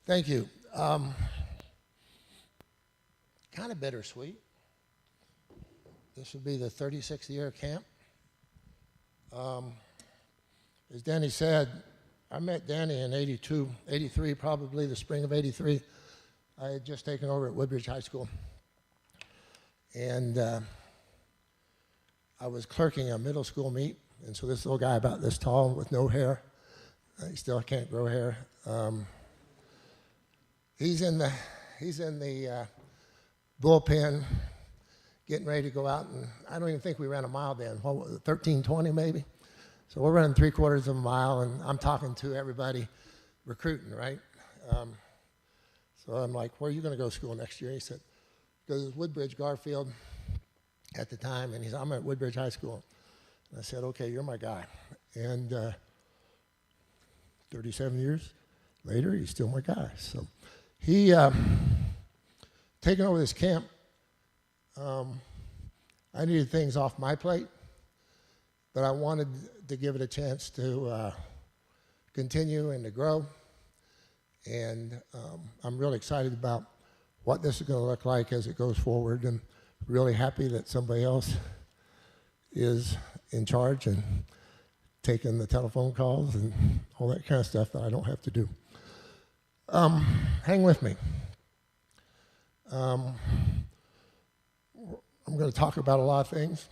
Thank you. Kind of bittersweet. This would be the 36th year of camp. As Danny said, I met Danny in 82, 83, probably the spring of 83. I had just taken over at Woodbridge High School. And I was clerking a middle school meet. And so this little guy about this tall with no hair, he still can't grow hair. He's in the bullpen, getting ready to go out, and I don't even think we ran a mile then. What was it, 13:20 maybe? So we're running 3/4 of a mile, and I'm talking to everybody, recruiting, right? So I'm like, where are you going to go to school next year? He said, go to Woodbridge Garfield at the time, and he said, I'm at Woodbridge High School. And I said, okay, you're my guy. And 37 years later, he's still my guy. So he taking over this camp. I needed things off my plate, but I wanted to give it a chance to continue and to grow. And I'm really excited about what this is going to look like as it goes forward, and really happy that somebody else is in charge and taking the telephone calls and all that kind of stuff that I don't have to do. Hang with me. I'm going to talk about a lot of things.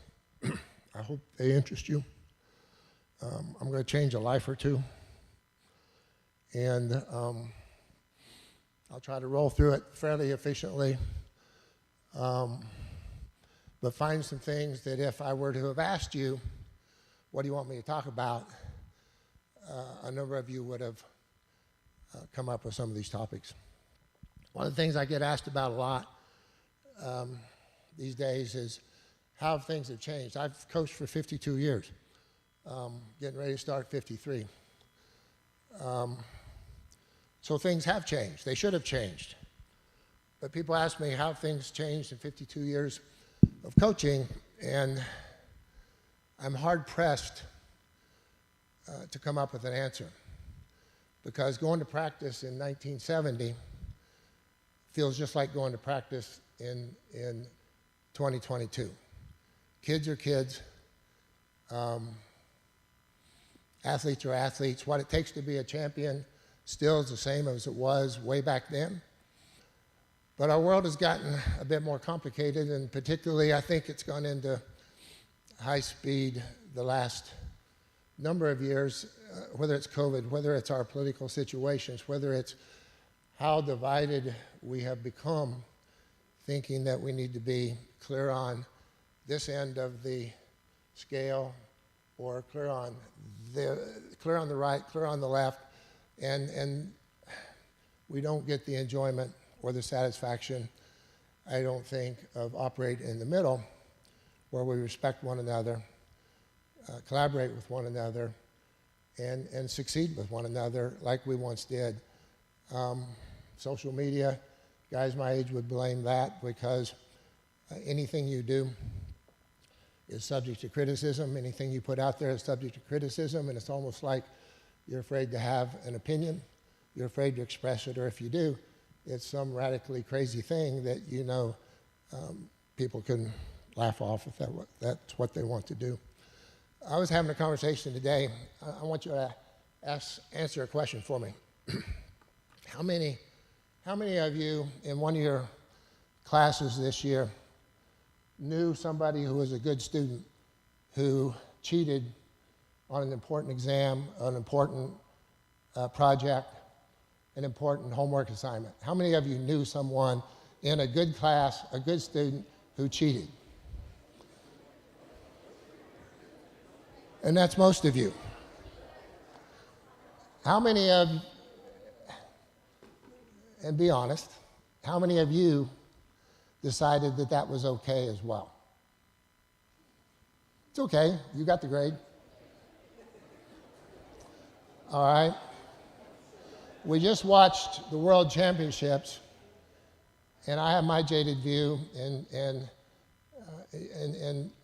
I hope they interest you. I'm going to change a life or two. And I'll try to roll through it fairly efficiently. But find some things that if I were to have asked you, what do you want me to talk about? A number of you would have come up with some of these topics. One of the things I get asked about a lot these days is how things have changed. I've coached for 52 years, getting ready to start 53. So things have changed. They should have changed. But people ask me how things changed in 52 years of coaching, and I'm hard-pressed to come up with an answer. Because going to practice in 1970 feels just like going to practice in 2022. Kids are kids. Athletes are athletes. What it takes to be a champion still is the same as it was way back then. But our world has gotten a bit more complicated, and particularly I think it's gone into high speed the last number of years, whether it's COVID, whether it's our political situations, whether it's how divided we have become, thinking that we need to be clear on this end of the scale or clear on the right, clear on the left, and we don't get the enjoyment or the satisfaction, I don't think, of operating in the middle where we respect one another, collaborate with one another, and succeed with one another like we once did. Social media, guys my age would blame that because anything you do is subject to criticism. Anything you put out there is subject to criticism, and it's almost like you're afraid to have an opinion. You're afraid to express it, or if you do, it's some radically crazy thing that you know people can laugh off if that's what they want to do. I was having a conversation today. I want you to answer a question for me. How many of you in one of your classes this year knew somebody who was a good student who cheated on an important exam, an important project, an important homework assignment? How many of you knew someone in a good class, a good student, who cheated? And that's most of you. How many of, and be honest, how many of you decided that that was okay as well? It's okay, you got the grade. All right. We just watched the World Championships, and I have my jaded view, and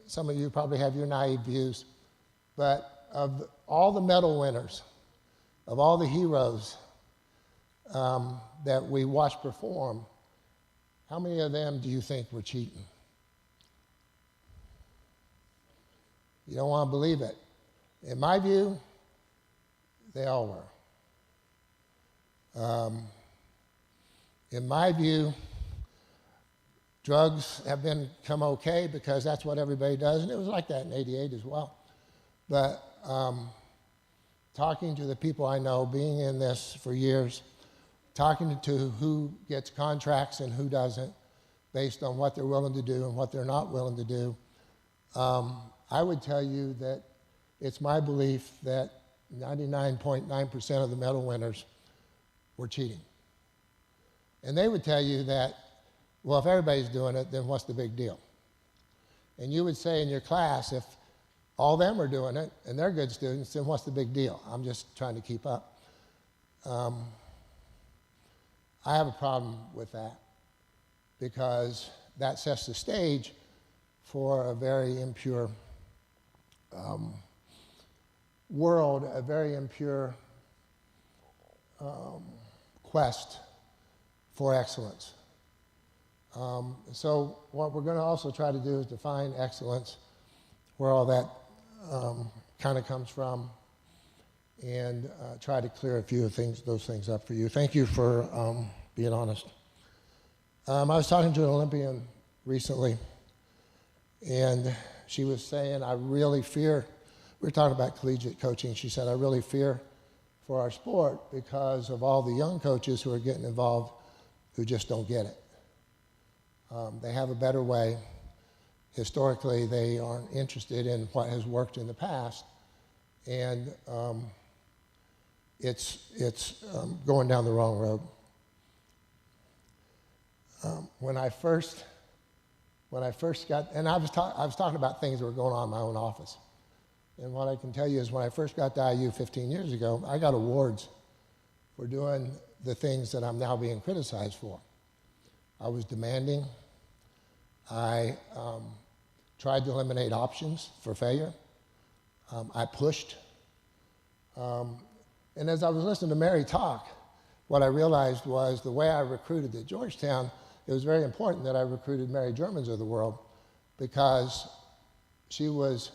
some of you probably have your naive views, but of all the medal winners, of all the heroes that we watched perform, how many of them do you think were cheating? You don't want to believe it. In my view, they all were. In my view, drugs have become okay because that's what everybody does, and it was like that in '88 as well. But talking to the people I know, being in this for years, talking to who gets contracts and who doesn't, based on what they're willing to do and what they're not willing to do, I would tell you that it's my belief that 99.9% of the medal winners were cheating. And they would tell you that, well, if everybody's doing it, then what's the big deal? And you would say in your class, if all of them are doing it and they're good students, then what's the big deal? I'm just trying to keep up. I have a problem with that because that sets the stage for a very impure world, a very impure quest for excellence. So what we're going to also try to do is define excellence, where all that kind of comes from, and try to clear a few of those things up for you. Thank you for being honest. I was talking to an Olympian recently, and she was saying, I really fear, we were talking about collegiate coaching, she said, I really fear for our sport because of all the young coaches who are getting involved who just don't get it. They have a better way. Historically, they aren't interested in what has worked in the past, and it's going down the wrong road. When I first got, and I was talking about things that were going on in my own office. And what I can tell you is when I first got to IU 15 years ago, I got awards for doing the things that I'm now being criticized for. I was demanding. I tried to eliminate options for failure. I pushed. And as I was listening to Mary talk, what I realized was the way I recruited at Georgetown, it was very important that I recruited Mary Germans of the world because she was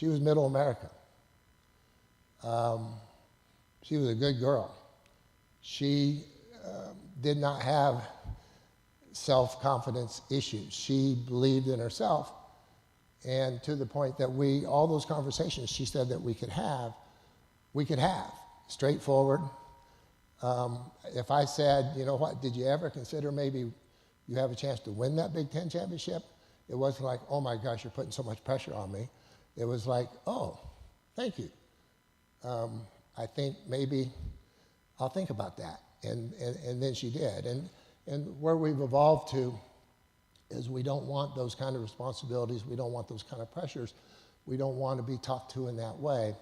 middle America. She was a good girl. She did not have self-confidence issues. She believed in herself, and to the point that all those conversations she said that we could have, straightforward. If I said, you know what, did you ever consider maybe you have a chance to win that Big Ten championship? It wasn't like, oh my gosh, you're putting so much pressure on me. It was like, oh, thank you. I think maybe I'll think about that. And then she did. And where we've evolved to is we don't want those kind of responsibilities. We don't want those kind of pressures. We don't want to be talked to in that way.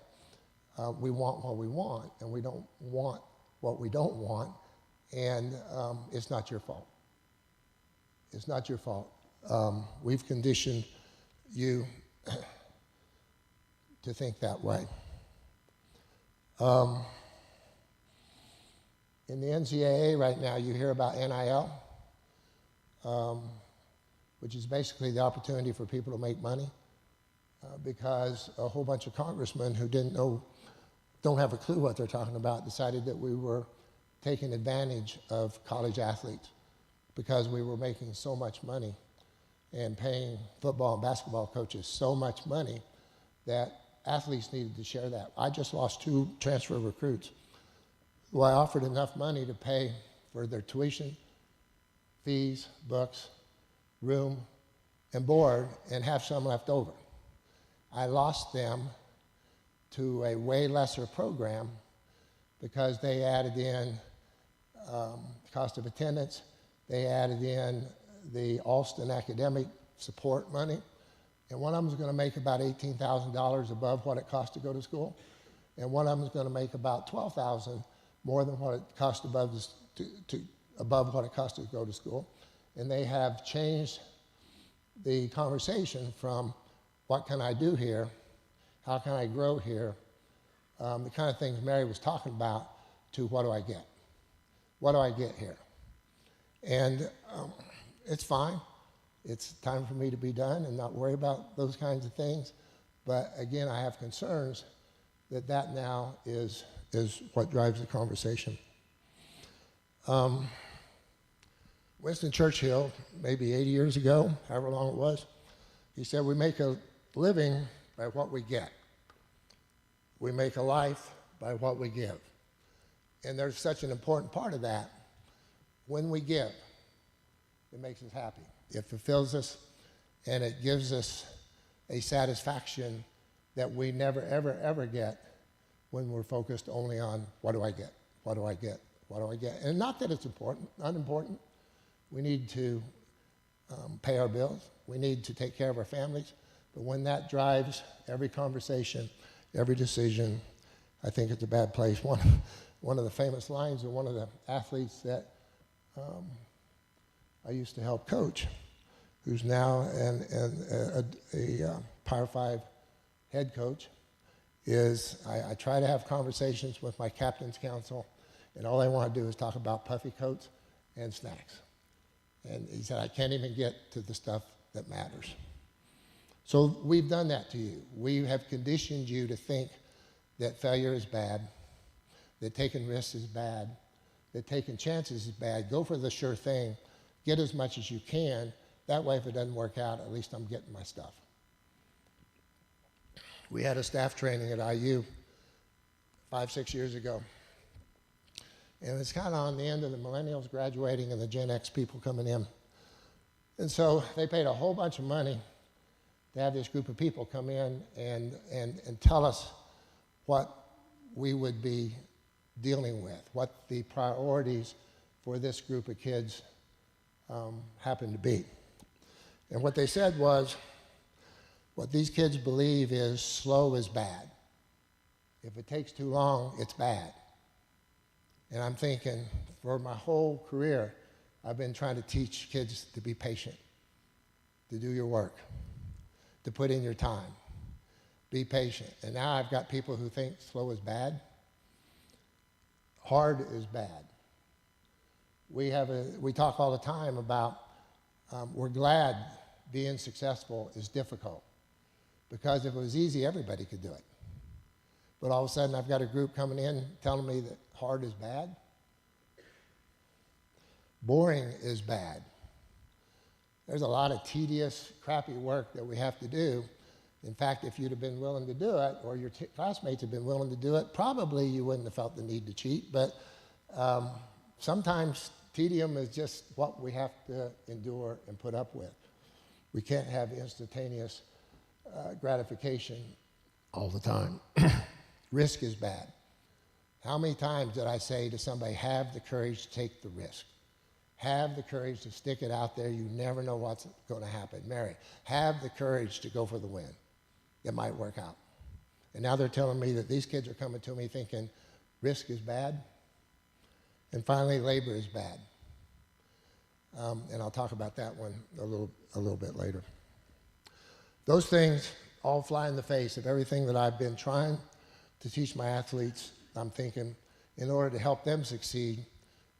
We want what we want, and we don't want what we don't want, and it's not your fault. It's not your fault. We've conditioned you to think that way. In the NCAA right now, you hear about NIL, which is basically the opportunity for people to make money because a whole bunch of congressmen who don't have a clue what they're talking about decided that we were taking advantage of college athletes because we were making so much money and paying football and basketball coaches so much money that athletes needed to share that. I just lost 2 transfer recruits who I offered enough money to pay for their tuition, fees, books, room, and board, and have some left over. I lost them to a way lesser program because they added in cost of attendance, they added in the Alston academic support money, and one of them is going to make about $18,000 above what it cost to go to school, and one of them is going to make about $12,000 more than what it cost above what it cost to go to school. And they have changed the conversation from what can I do here, how can I grow here, the kind of things Mary was talking about, to what do I get? What do I get here? And it's fine. It's time for me to be done and not worry about those kinds of things. But again, I have concerns that now is what drives the conversation. Winston Churchill, maybe 80 years ago, however long it was, he said, we make a living by what we get. We make a life by what we give. And there's such an important part of that. When we give, it makes us happy. It fulfills us, and it gives us a satisfaction that we never, ever, ever get when we're focused only on what do I get, what do I get, what do I get. And not that it's unimportant. We need to pay our bills. We need to take care of our families. But when that drives every conversation, every decision, I think it's a bad place. One of the famous lines of one of the athletes that I used to help coach, who's now a Power 5 head coach, is I try to have conversations with my captain's council, and all they want to do is talk about puffy coats and snacks. And he said, I can't even get to the stuff that matters. So we've done that to you. We have conditioned you to think that failure is bad, that taking risks is bad, that taking chances is bad. Go for the sure thing. Get as much as you can. That way, if it doesn't work out, at least I'm getting my stuff. We had a staff training at IU 5-6 years ago. And it's kind of on the end of the millennials graduating and the Gen X people coming in. And so they paid a whole bunch of money to have this group of people come in and tell us what we would be dealing with, what the priorities for this group of kids happen to be. And what they said was, what these kids believe is slow is bad. If it takes too long, it's bad. And I'm thinking, for my whole career, I've been trying to teach kids to be patient, to do your work, to put in your time, be patient. And now I've got people who think slow is bad, hard is bad. We talk all the time about we're glad being successful is difficult, because if it was easy, everybody could do it. But all of a sudden, I've got a group coming in telling me that hard is bad. Boring is bad. There's a lot of tedious, crappy work that we have to do. In fact, if you'd have been willing to do it, or your classmates had been willing to do it, probably you wouldn't have felt the need to cheat. But sometimes tedium is just what we have to endure and put up with. We can't have instantaneous gratification all the time. Risk is bad. How many times did I say to somebody, have the courage to take the risk? Have the courage to stick it out there. You never know what's going to happen. Mary, have the courage to go for the win. It might work out. And now they're telling me that these kids are coming to me thinking risk is bad. And finally, labor is bad. And I'll talk about that one a little bit later. Those things all fly in the face of everything that I've been trying to teach my athletes. I'm thinking, in order to help them succeed,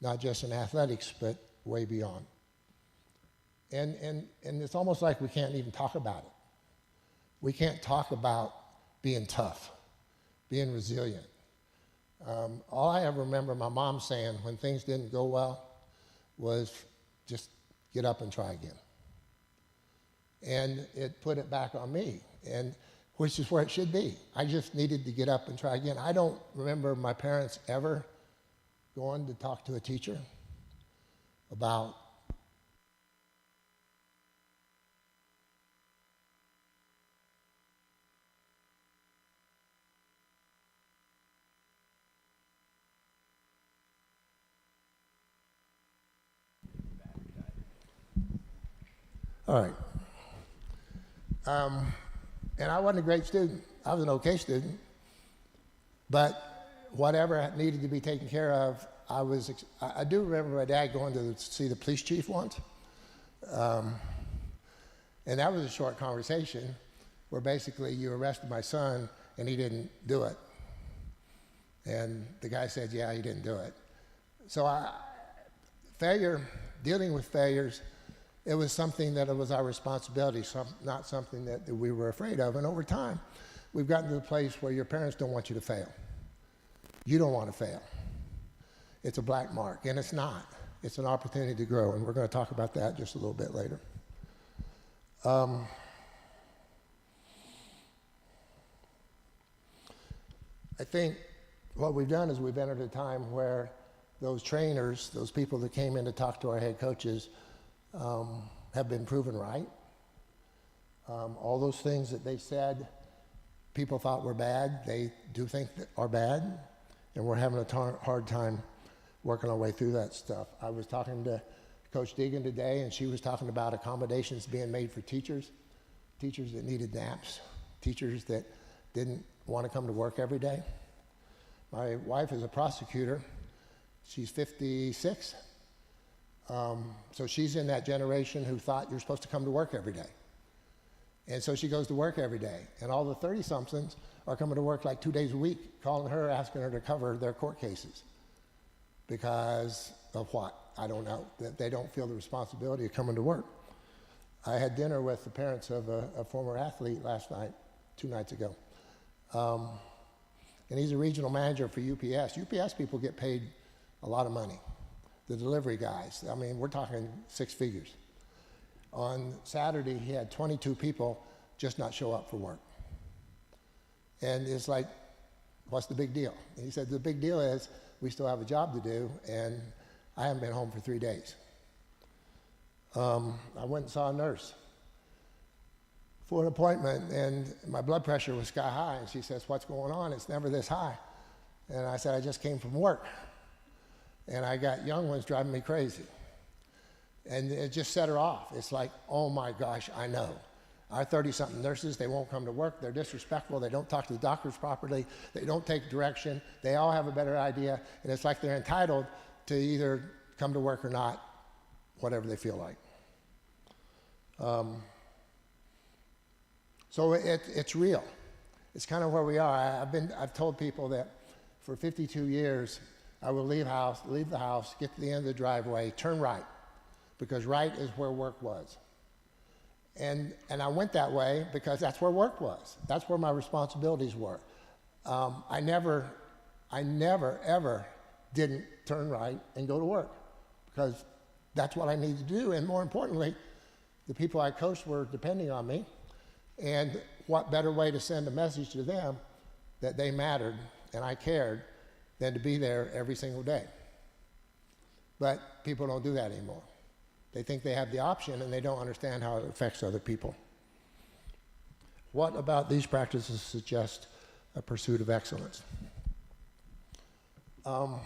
not just in athletics, but way beyond. And it's almost like we can't even talk about it. We can't talk about being tough, being resilient. All I ever remember my mom saying when things didn't go well was just get up and try again. And it put it back on me, and which is where it should be. I just needed to get up and try again. I don't remember my parents ever going to talk to a teacher about all right. And I wasn't a great student. I was an okay student. But whatever needed to be taken care of, I do remember my dad going to see the police chief once. And that was a short conversation where basically you arrested my son and he didn't do it. And the guy said, yeah, he didn't do it. So dealing with failures, it was something that it was our responsibility, not something that we were afraid of. And over time, we've gotten to the place where your parents don't want you to fail. You don't want to fail. It's a black mark, and it's not. It's an opportunity to grow, and we're going to talk about that just a little bit later. I think what we've done is we've entered a time where those trainers, those people that came in to talk to our head coaches, have been proven right. All those things that they said people thought were bad, they do think that are bad, and we're having a hard time working our way through that stuff. I was talking to Coach Deegan today, and she was talking about accommodations being made for teachers that needed naps, teachers that didn't want to come to work every day. My wife is a prosecutor. She's 56. So she's in that generation who thought you're supposed to come to work every day. And so she goes to work every day. And all the 30-somethings are coming to work like 2 days a week, calling her, asking her to cover their court cases. Because of what? I don't know. That they don't feel the responsibility of coming to work. I had dinner with the parents of a former athlete last night, 2 nights ago. And he's a regional manager for UPS. UPS people get paid a lot of money. The delivery guys, I mean, we're talking 6 figures. On Saturday, he had 22 people just not show up for work. And it's like, what's the big deal? And he said, the big deal is we still have a job to do, and I haven't been home for 3 days. I went and saw a nurse for an appointment, and my blood pressure was sky high, and she says, what's going on? It's never this high. And I said, I just came from work, and I got young ones driving me crazy. And it just set her off. It's like, oh my gosh, I know. Our 30-something nurses, they won't come to work, they're disrespectful, they don't talk to the doctors properly, they don't take direction, they all have a better idea, and it's like they're entitled to either come to work or not, whatever they feel like. So it's real. It's kind of where we are. I've told people that for 52 years, I will leave the house, get to the end of the driveway, turn right, because right is where work was. And I went that way because that's where work was. That's where my responsibilities were. I never, ever didn't turn right and go to work because that's what I needed to do. And more importantly, the people I coached were depending on me. And what better way to send a message to them that they mattered and I cared than to be there every single day. But people don't do that anymore. They think they have the option and they don't understand how it affects other people. What about these practices suggest a pursuit of excellence? Are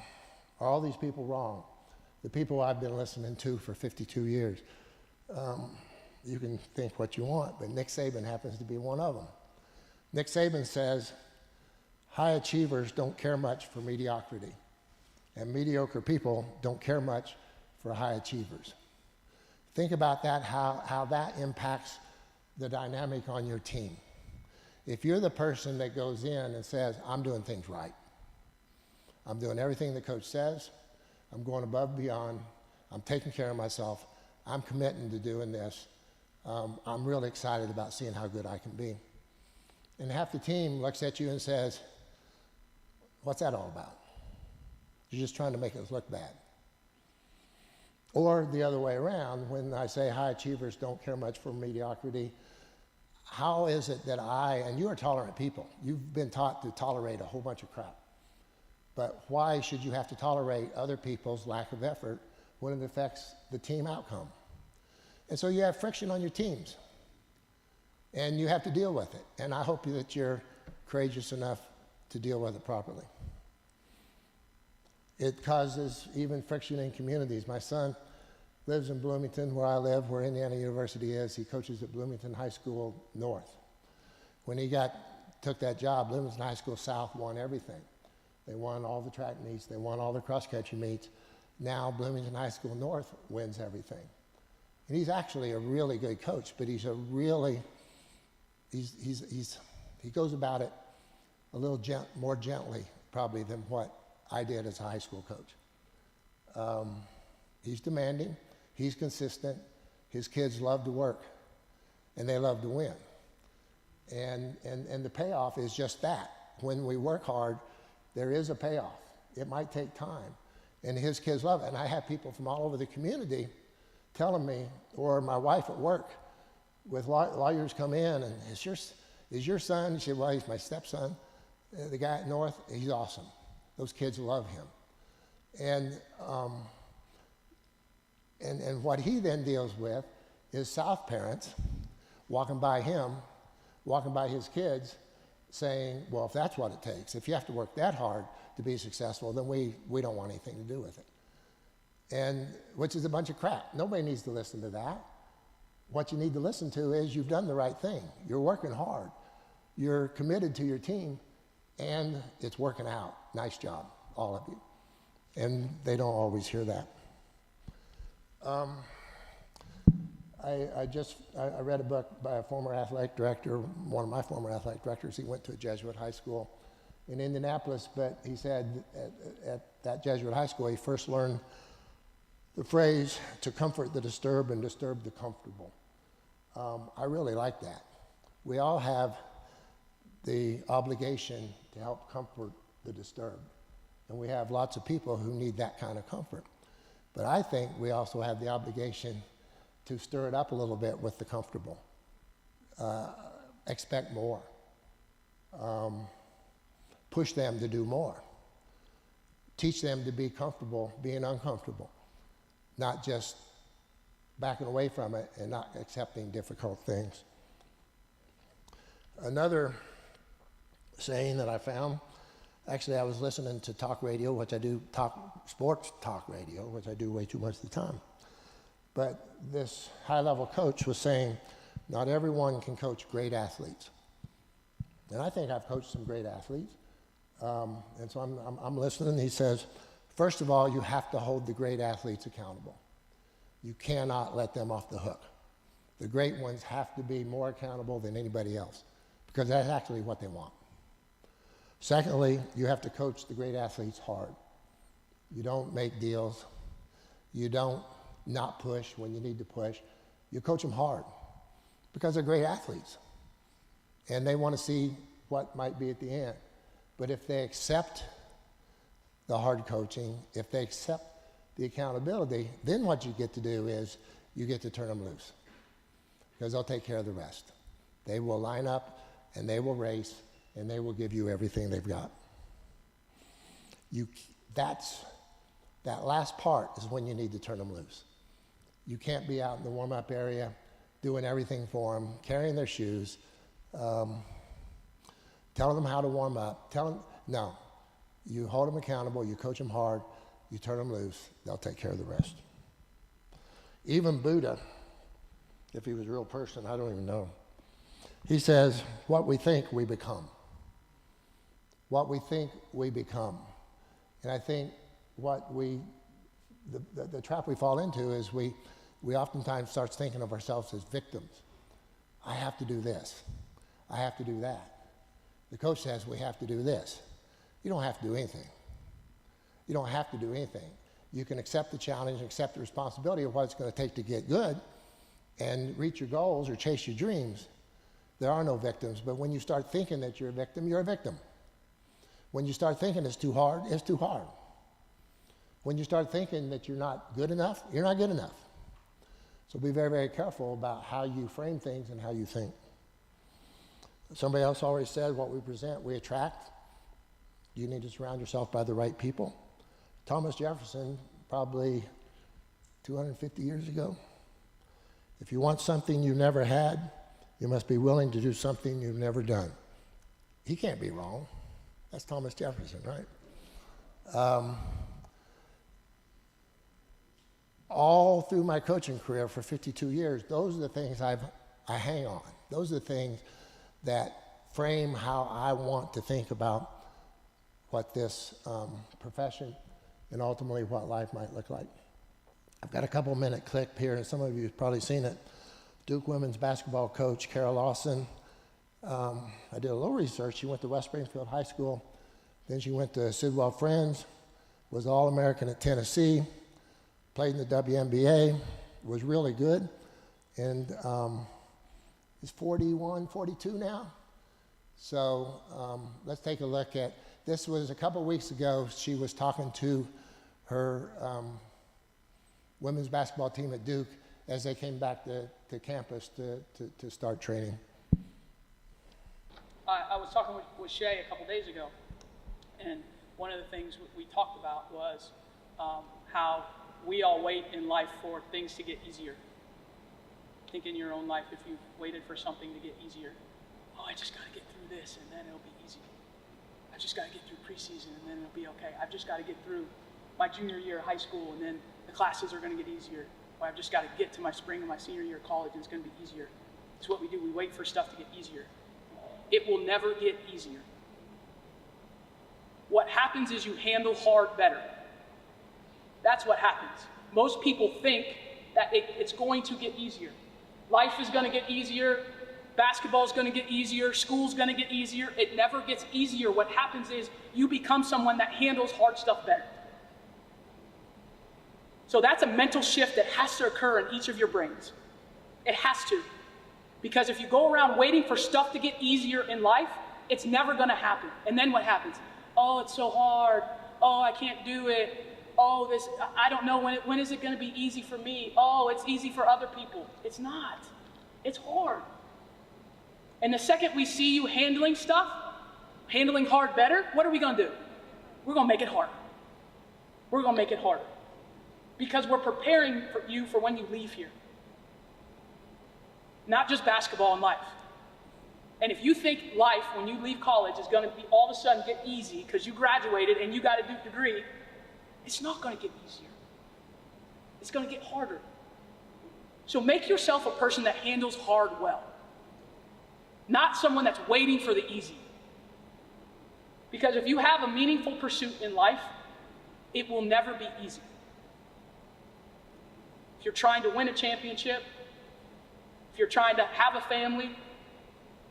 all these people wrong? The people I've been listening to for 52 years. You can think what you want, but Nick Saban happens to be one of them. Nick Saban says, high achievers don't care much for mediocrity, and mediocre people don't care much for high achievers. Think about that, how that impacts the dynamic on your team. If you're the person that goes in and says, I'm doing things right, I'm doing everything the coach says, I'm going above and beyond, I'm taking care of myself, I'm committing to doing this, I'm really excited about seeing how good I can be. And half the team looks at you and says, what's that all about? You're just trying to make us look bad. Or the other way around, when I say high achievers don't care much for mediocrity, how is it that and you are tolerant people, you've been taught to tolerate a whole bunch of crap. But why should you have to tolerate other people's lack of effort when it affects the team outcome? And so you have friction on your teams, and you have to deal with it. And I hope that you're courageous enough to deal with it properly. It causes even friction in communities. My son lives in Bloomington, where I live, where Indiana University is. He coaches at Bloomington High School North. When he took that job, Bloomington High School South won everything. They won all the track meets, they won all the cross-country meets. Now Bloomington High School North wins everything. And he's actually a really good coach, but he's a really, he goes about it a little more gently probably than what I did as a high school coach. He's demanding, he's consistent, his kids love to work, and they love to win. And the payoff is just that. When we work hard, there is a payoff. It might take time, and his kids love it. And I have people from all over the community telling me, or my wife at work, with lawyers come in, and is your son? She said, well, he's my stepson. The guy at North, he's awesome. Those kids love him. And what he then deals with is South parents walking by him, walking by his kids, saying, well, if that's what it takes, if you have to work that hard to be successful, then we don't want anything to do with it. And which is a bunch of crap. Nobody needs to listen to that. What you need to listen to is you've done the right thing. You're working hard. You're committed to your team, and it's working out. Nice job, all of you. And they don't always hear that. I read a book by a former athletic director, one of my former athletic directors. He went to a Jesuit high school in Indianapolis, but he said at that Jesuit high school, he first learned the phrase, to comfort the disturbed and disturb the comfortable. I really like that. We all have the obligation to help comfort the disturbed. And we have lots of people who need that kind of comfort. But I think we also have the obligation to stir it up a little bit with the comfortable. Expect more. Push them to do more. Teach them to be comfortable being uncomfortable, not just backing away from it and not accepting difficult things. Another saying that I found, actually I was listening to talk radio, which I do, sports talk radio, which I do way too much of the time. But this high-level coach was saying, not everyone can coach great athletes. And I think I've coached some great athletes. And so I'm listening. He says, first of all, you have to hold the great athletes accountable. You cannot let them off the hook. The great ones have to be more accountable than anybody else, because that's actually what they want. Secondly, you have to coach the great athletes hard. You don't make deals. You don't not push when you need to push. You coach them hard, because they're great athletes. And they want to see what might be at the end. But if they accept the hard coaching, if they accept the accountability, then what you get to do is you get to turn them loose, because they'll take care of the rest. They will line up and they will race and they will give you everything they've got. That last part is when you need to turn them loose. You can't be out in the warm-up area doing everything for them, carrying their shoes, telling them how to warm up. No. You hold them accountable, you coach them hard, you turn them loose, they'll take care of the rest. Even Buddha, if he was a real person, I don't even know. He says, what we think, we become. What we think, we become. And I think the trap we fall into is we oftentimes start thinking of ourselves as victims. I have to do this. I have to do that. The coach says we have to do this. You don't have to do anything. You don't have to do anything. You can accept the challenge and accept the responsibility of what it's going to take to get good and reach your goals or chase your dreams. There are no victims, but when you start thinking that you're a victim, you're a victim. When you start thinking it's too hard, it's too hard. When you start thinking that you're not good enough, you're not good enough. So be very, very careful about how you frame things and how you think. Somebody else already said, what we present, we attract. You need to surround yourself by the right people. Thomas Jefferson, probably 250 years ago, if you want something you never had, you must be willing to do something you've never done. He can't be wrong. That's Thomas Jefferson, right? All through my coaching career for 52 years, those are the things I hang on. Those are the things that frame how I want to think about what this profession and ultimately what life might look like. I've got a couple-minute clip here, and some of you have probably seen it. Duke women's basketball coach Carol Lawson. I did a little research. She went to West Springfield High School. Then she went to Sidwell Friends, was All-American at Tennessee, played in the WNBA, was really good, and is 41, 42 now. So let's take a look at, this was a couple weeks ago. She was talking to her women's basketball team at Duke as they came back to campus to start training. I was talking with Shay a couple days ago, and one of the things we talked about was how we all wait in life for things to get easier. Think in your own life, if you've waited for something to get easier. Oh, I just got to get through this, and then it'll be easy. I just got to get through preseason, and then it'll be okay. I've just got to get through my junior year of high school, and then the classes are going to get easier. Or I've just got to get to my spring of my senior year of college, and it's going to be easier. It's what we do. We wait for stuff to get easier. It will never get easier. What happens is you handle hard better. That's what happens. Most people think that it's going to get easier. Life is going to get easier. Basketball is going to get easier. School's going to get easier. It never gets easier. What happens is you become someone that handles hard stuff better. So that's a mental shift that has to occur in each of your brains. It has to. Because if you go around waiting for stuff to get easier in life, it's never gonna happen. And then what happens? Oh, it's so hard. Oh, I can't do it. Oh, I don't know when is it gonna be easy for me? Oh, it's easy for other people. It's not. It's hard. And the second we see you handling stuff, handling hard better, what are we gonna do? We're gonna make it harder. We're gonna make it harder. Because we're preparing for you for when you leave here. Not just basketball and life. And if you think life, when you leave college, is gonna be all of a sudden get easy because you graduated and you got a degree, it's not gonna get easier. It's gonna get harder. So make yourself a person that handles hard well. Not someone that's waiting for the easy. Because if you have a meaningful pursuit in life, it will never be easy. If you're trying to win a championship, if you're trying to have a family,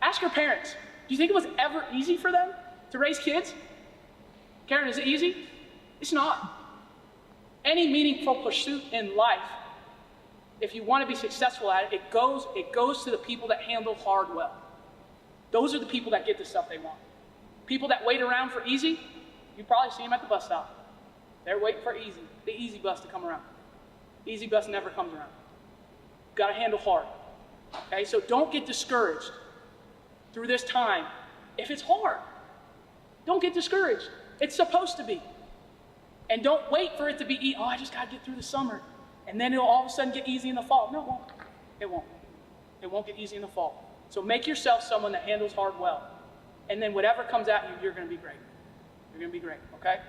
ask your parents, do you think it was ever easy for them to raise kids? Karen, is it easy? It's not. Any meaningful pursuit in life, if you want to be successful at it, it goes to the people that handle hard well. Those are the people that get the stuff they want. People that wait around for easy, you probably see them at the bus stop. They're waiting for the easy bus to come around. The easy bus never comes around. You've got to handle hard. Okay, so don't get discouraged through this time. If it's hard, don't get discouraged. It's supposed to be. And don't wait for it to be, I just got to get through the summer. And then it'll all of a sudden get easy in the fall. No, it won't. It won't. It won't get easy in the fall. So make yourself someone that handles hard well. And then whatever comes at you, you're going to be great. You're going to be great, okay?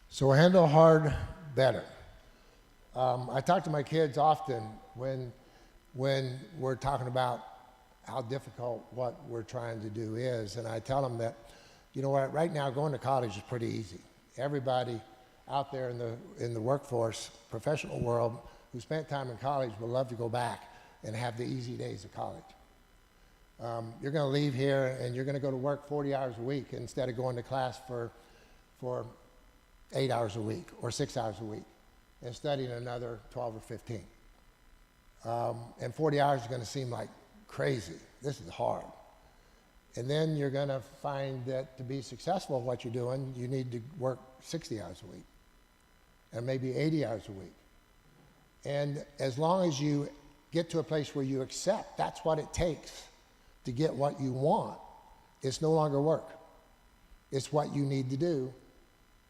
So handle hard better. I talk to my kids often when we're talking about how difficult what we're trying to do is, and I tell them that, you know what, right now going to college is pretty easy. Everybody out there in the workforce, professional world, who spent time in college would love to go back and have the easy days of college. You're going to leave here and you're going to go to work 40 hours a week instead of going to class for 8 hours a week or 6 hours a week and studying another 12 or 15. And 40 hours is going to seem like crazy. This is hard. And then you're going to find that to be successful at what you're doing, you need to work 60 hours a week and maybe 80 hours a week. And as long as you get to a place where you accept that's what it takes to get what you want, it's no longer work. It's what you need to do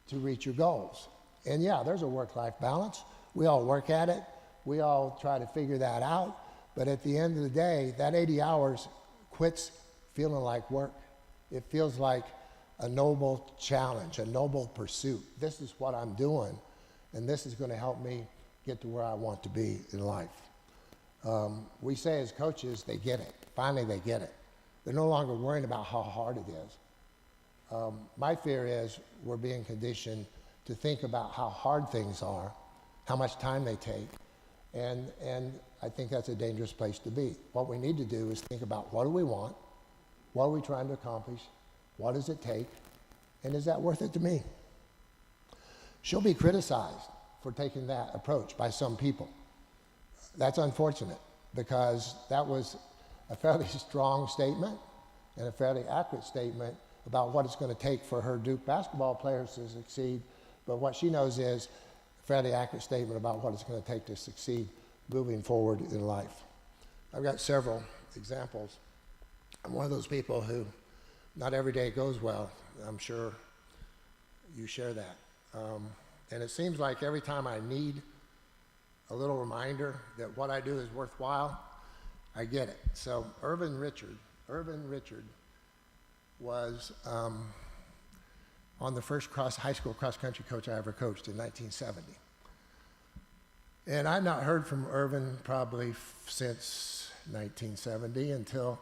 to reach your goals. And yeah, there's a work-life balance. We all work at it. We all try to figure that out. But at the end of the day, that 80 hours quits feeling like work. It feels like a noble challenge, a noble pursuit. This is what I'm doing, and this is going to help me get to where I want to be in life. We say as coaches, they get it. Finally, they get it. They're no longer worrying about how hard it is. My fear is we're being conditioned to think about how hard things are, how much time they take, and I think that's a dangerous place to be. What we need to do is think about what do we want, what are we trying to accomplish, what does it take, and is that worth it to me? She'll be criticized for taking that approach by some people. That's unfortunate because that was a fairly strong statement and a fairly accurate statement about what it's going to take for her Duke basketball players to succeed, but what she knows is a fairly accurate statement about what it's going to take to succeed moving forward in life. I've got several examples. I'm one of those people who not every day goes well. I'm sure you share that. And it seems like every time I need a little reminder that what I do is worthwhile, I get it. So Irvin Richard was on the first high school cross-country coach I ever coached in 1970. And I've not heard from Irvin probably since 1970 until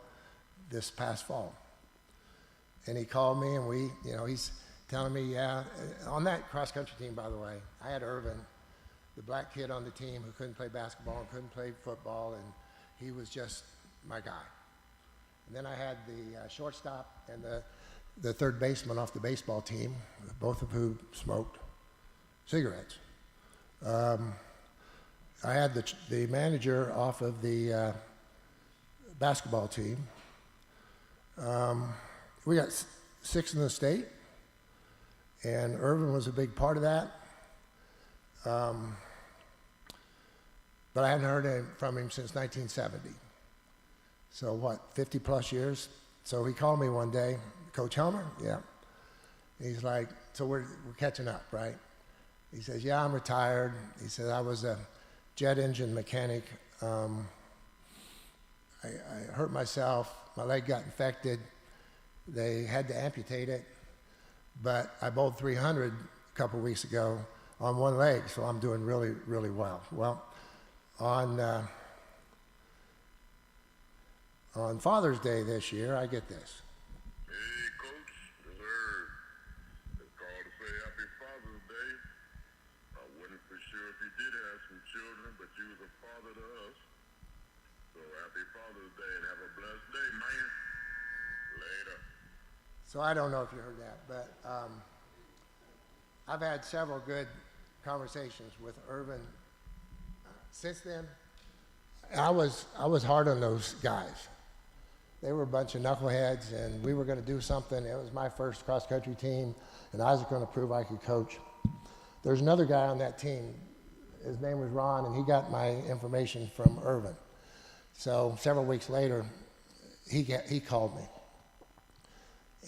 this past fall. And he called me and he's telling me, yeah, on that cross-country team, by the way, I had Irvin, the black kid on the team who couldn't play basketball and couldn't play football, and he was just my guy. And then I had the shortstop and the third baseman off the baseball team, both of whom smoked cigarettes. I had the manager off of the basketball team. We got 6th in the state, and Irvin was a big part of that. But I hadn't heard from him since 1970. So what, 50 plus years? So he called me one day, Coach Helmer? Yeah. He's like, so we're catching up, right? He says, yeah, I'm retired. He says, I was a jet engine mechanic. I hurt myself, my leg got infected. They had to amputate it, but I bowled 300 a couple weeks ago on one leg, so I'm doing really, really well. Well, on Father's Day this year, I get this. Hey, Coach, it's Herb. Just called to say Happy Father's Day. I wasn't for sure if you did have some children, but you was a father to us. So Happy Father's Day and have a blessed day, man. Later. So I don't know if you heard that, but I've had several good conversations with Irvin since then. I was hard on those guys. They were a bunch of knuckleheads, and we were going to do something. It was my first cross-country team, and I was going to prove I could coach. There's another guy on that team. His name was Ron, and he got my information from Irvin. So several weeks later, he called me.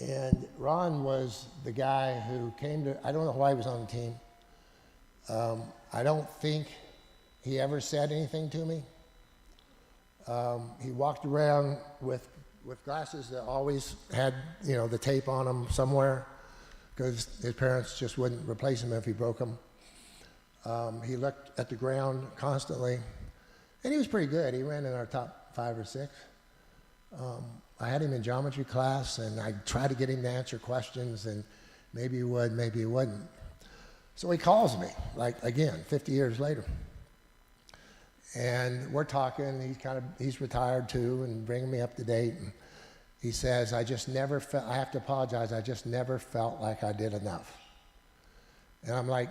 And Ron was the guy who came to, I don't know why he was on the team. I don't think he ever said anything to me. He walked around with glasses that always had, you know, the tape on them somewhere because his parents just wouldn't replace them if he broke them. He looked at the ground constantly, and he was pretty good. He ran in our top 5 or 6. I had him in geometry class, and I tried to get him to answer questions, and maybe he would, maybe he wouldn't. So he calls me, like, again, 50 years later. And we're talking, he's retired too, and bringing me up to date. And he says, I just never felt, I have to apologize, I just never felt like I did enough. And I'm like,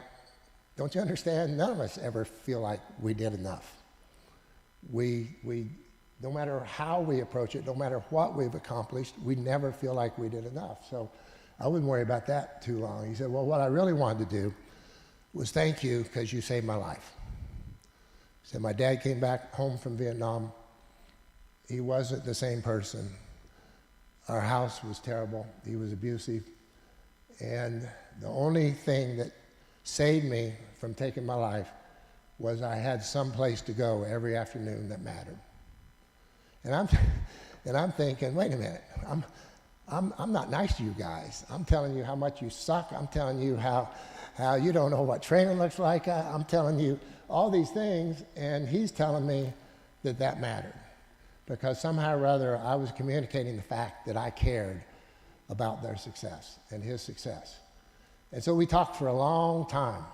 don't you understand? None of us ever feel like we did enough. We no matter how we approach it, no matter what we've accomplished, we never feel like we did enough. So I wouldn't worry about that too long. He said, well, what I really wanted to do was thank you because you saved my life. He said, my dad came back home from Vietnam. He wasn't the same person. Our house was terrible. He was abusive. And the only thing that saved me from taking my life was I had some place to go every afternoon that mattered. And I'm thinking, wait a minute, I'm not nice to you guys. I'm telling you how much you suck. I'm telling you how you don't know what training looks like. I'm telling you all these things, and he's telling me that mattered. Because somehow or other, I was communicating the fact that I cared about their success and his success. And so we talked for a long time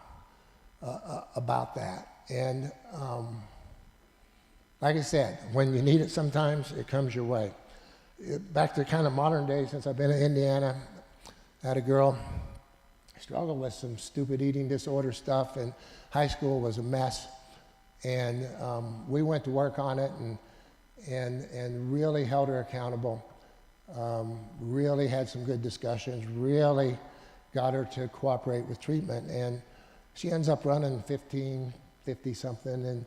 about that. And like I said, when you need it sometimes, it comes your way. Back to kind of modern day, since I've been in Indiana, I had a girl struggle with some stupid eating disorder stuff, and high school was a mess. And we went to work on it and really held her accountable, really had some good discussions, really got her to cooperate with treatment. And she ends up running 15, 50 something,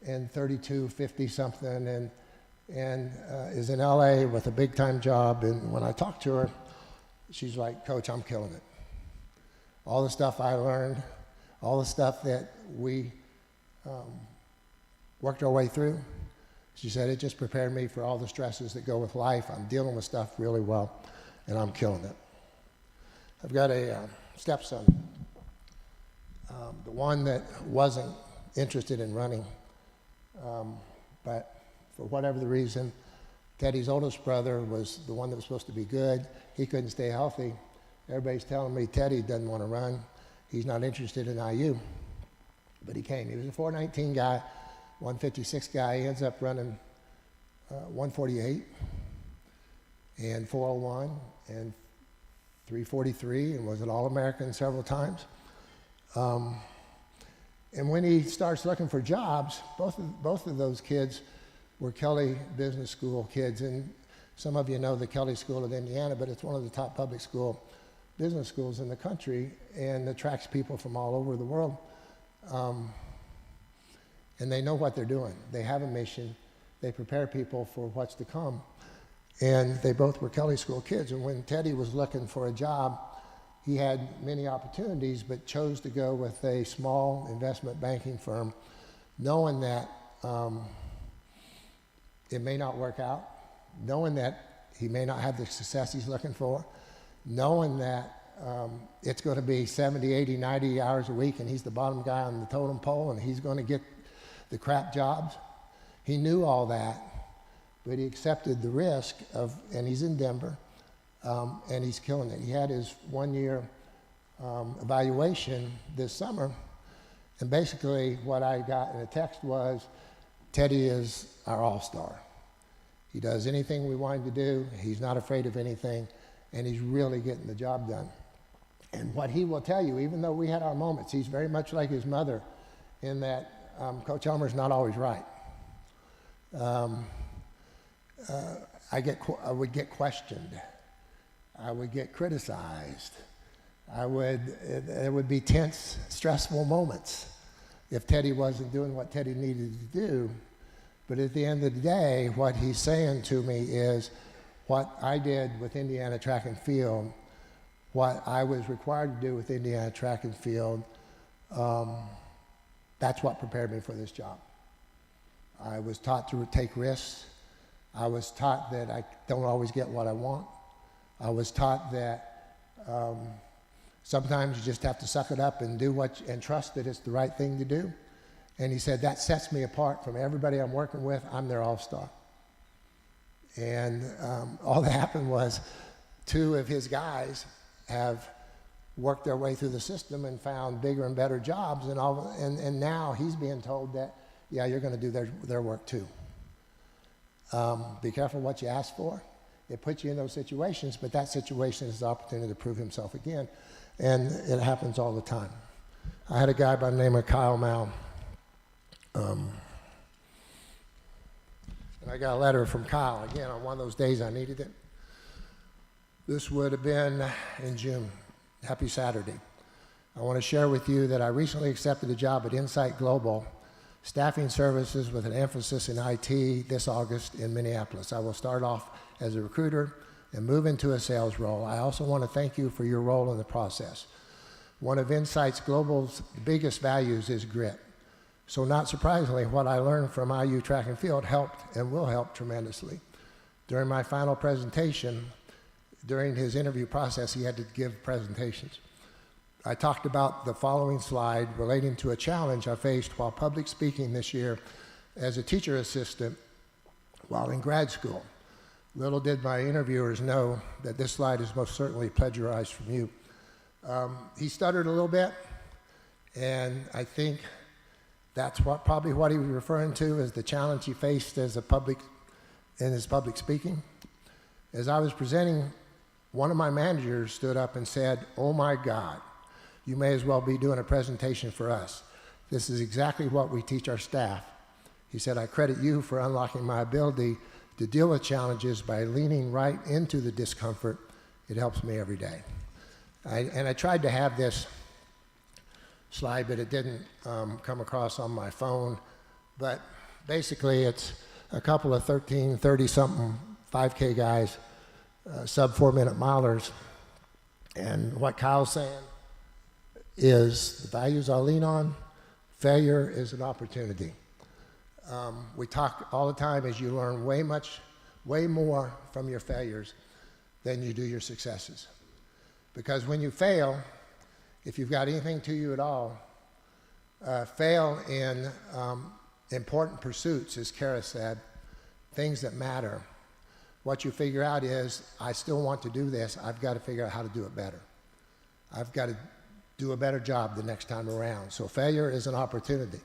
and 32, 50 something, and is in LA with a big time job. And when I talked to her, she's like, Coach, I'm killing it. All the stuff I learned, all the stuff that we worked our way through, she said, it just prepared me for all the stresses that go with life. I'm dealing with stuff really well, and I'm killing it. I've got a stepson, the one that wasn't interested in running, but for whatever the reason, Teddy's oldest brother was the one that was supposed to be good. He couldn't stay healthy. Everybody's telling me Teddy doesn't want to run. He's not interested in IU. But he came. He was a 419 guy, 156 guy. He ends up running 148 and 401 and 343 and was an All-American several times. And when he starts looking for jobs, both of those kids were Kelly Business School kids. And some of you know the Kelly School of Indiana, but it's one of the top public school business schools in the country and attracts people from all over the world. And they know what they're doing. They have a mission. They prepare people for what's to come. And they both were Kelly School kids. And when Teddy was looking for a job, he had many opportunities, but chose to go with a small investment banking firm, knowing that it may not work out, knowing that he may not have the success he's looking for, knowing that it's going to be 70, 80, 90 hours a week, and he's the bottom guy on the totem pole, and he's going to get the crap jobs. He knew all that, but he accepted the risk of, and he's in Denver, and he's killing it. He had his 1-year evaluation this summer, and basically what I got in a text was, Teddy is our all-star. He does anything we want him to do. He's not afraid of anything, and he's really getting the job done. And what he will tell you, even though we had our moments, he's very much like his mother in that Coach Elmer's not always right. I would get questioned. I would get criticized. There would be tense, stressful moments if Teddy wasn't doing what Teddy needed to do. But at the end of the day, what he's saying to me is what I did with Indiana Track and Field, what I was required to do with Indiana Track and Field, that's what prepared me for this job. I was taught to take risks. I was taught that I don't always get what I want. I was taught that sometimes you just have to suck it up and do and trust that it's the right thing to do. And he said, that sets me apart from everybody I'm working with. I'm their all-star. And all that happened was 2 of his guys have worked their way through the system and found bigger and better jobs. And now he's being told that, yeah, you're going to do their work too. Be careful what you ask for. It puts you in those situations, but that situation is the opportunity to prove himself again. And it happens all the time. I had a guy by the name of Kyle Mao. And I got a letter from Kyle, again, on one of those days I needed it. This would have been in June. Happy Saturday. I want to share with you that I recently accepted a job at Insight Global, staffing services with an emphasis in IT this August in Minneapolis. I will start off as a recruiter and move into a sales role. I also want to thank you for your role in the process. One of Insight Global's biggest values is grit. So not surprisingly, what I learned from IU Track and Field helped and will help tremendously. During my final presentation, during his interview process, he had to give presentations. I talked about the following slide relating to a challenge I faced while public speaking this year as a teacher assistant while in grad school. Little did my interviewers know that this slide is most certainly plagiarized from you. He stuttered a little bit, and I think that's probably what he was referring to as the challenge he faced in his public speaking. As I was presenting, one of my managers stood up and said, "Oh my God, you may as well be doing a presentation for us. This is exactly what we teach our staff." He said, "I credit you for unlocking my ability to deal with challenges by leaning right into the discomfort. It helps me every day." And I tried to have this slide, but it didn't come across on my phone. But basically, it's a couple of 13, 30-something 5K guys, sub 4-minute milers. And what Kyle's saying is the values I lean on, failure is an opportunity. We talk all the time as you learn way more from your failures than you do your successes. Because when you fail, if you've got anything to you at all, fail in important pursuits, as Kara said, things that matter. What you figure out is, I still want to do this, I've got to figure out how to do it better. I've got to do a better job the next time around. So failure is an opportunity.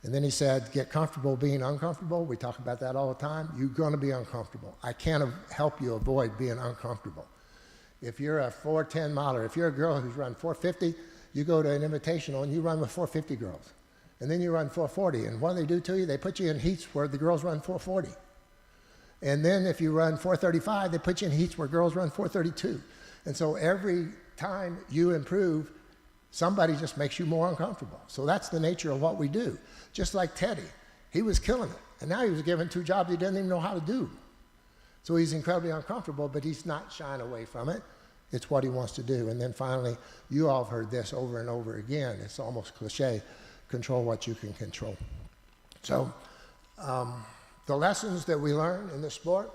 And then he said, get comfortable being uncomfortable. We talk about that all the time. You're going to be uncomfortable. I can't help you avoid being uncomfortable. If you're a 410 miler, if you're a girl who's run 450, you go to an invitational and you run with 450 girls. And then you run 440. And what do they do to you? They put you in heats where the girls run 440. And then if you run 435, they put you in heats where girls run 432. And so every time you improve, somebody just makes you more uncomfortable. So that's the nature of what we do. Just like Teddy, he was killing it. And now he was given 2 jobs he doesn't even know how to do. So he's incredibly uncomfortable, but he's not shying away from it. It's what he wants to do. And then finally, you all have heard this over and over again. It's almost cliche, control what you can control. So the lessons that we learn in this sport,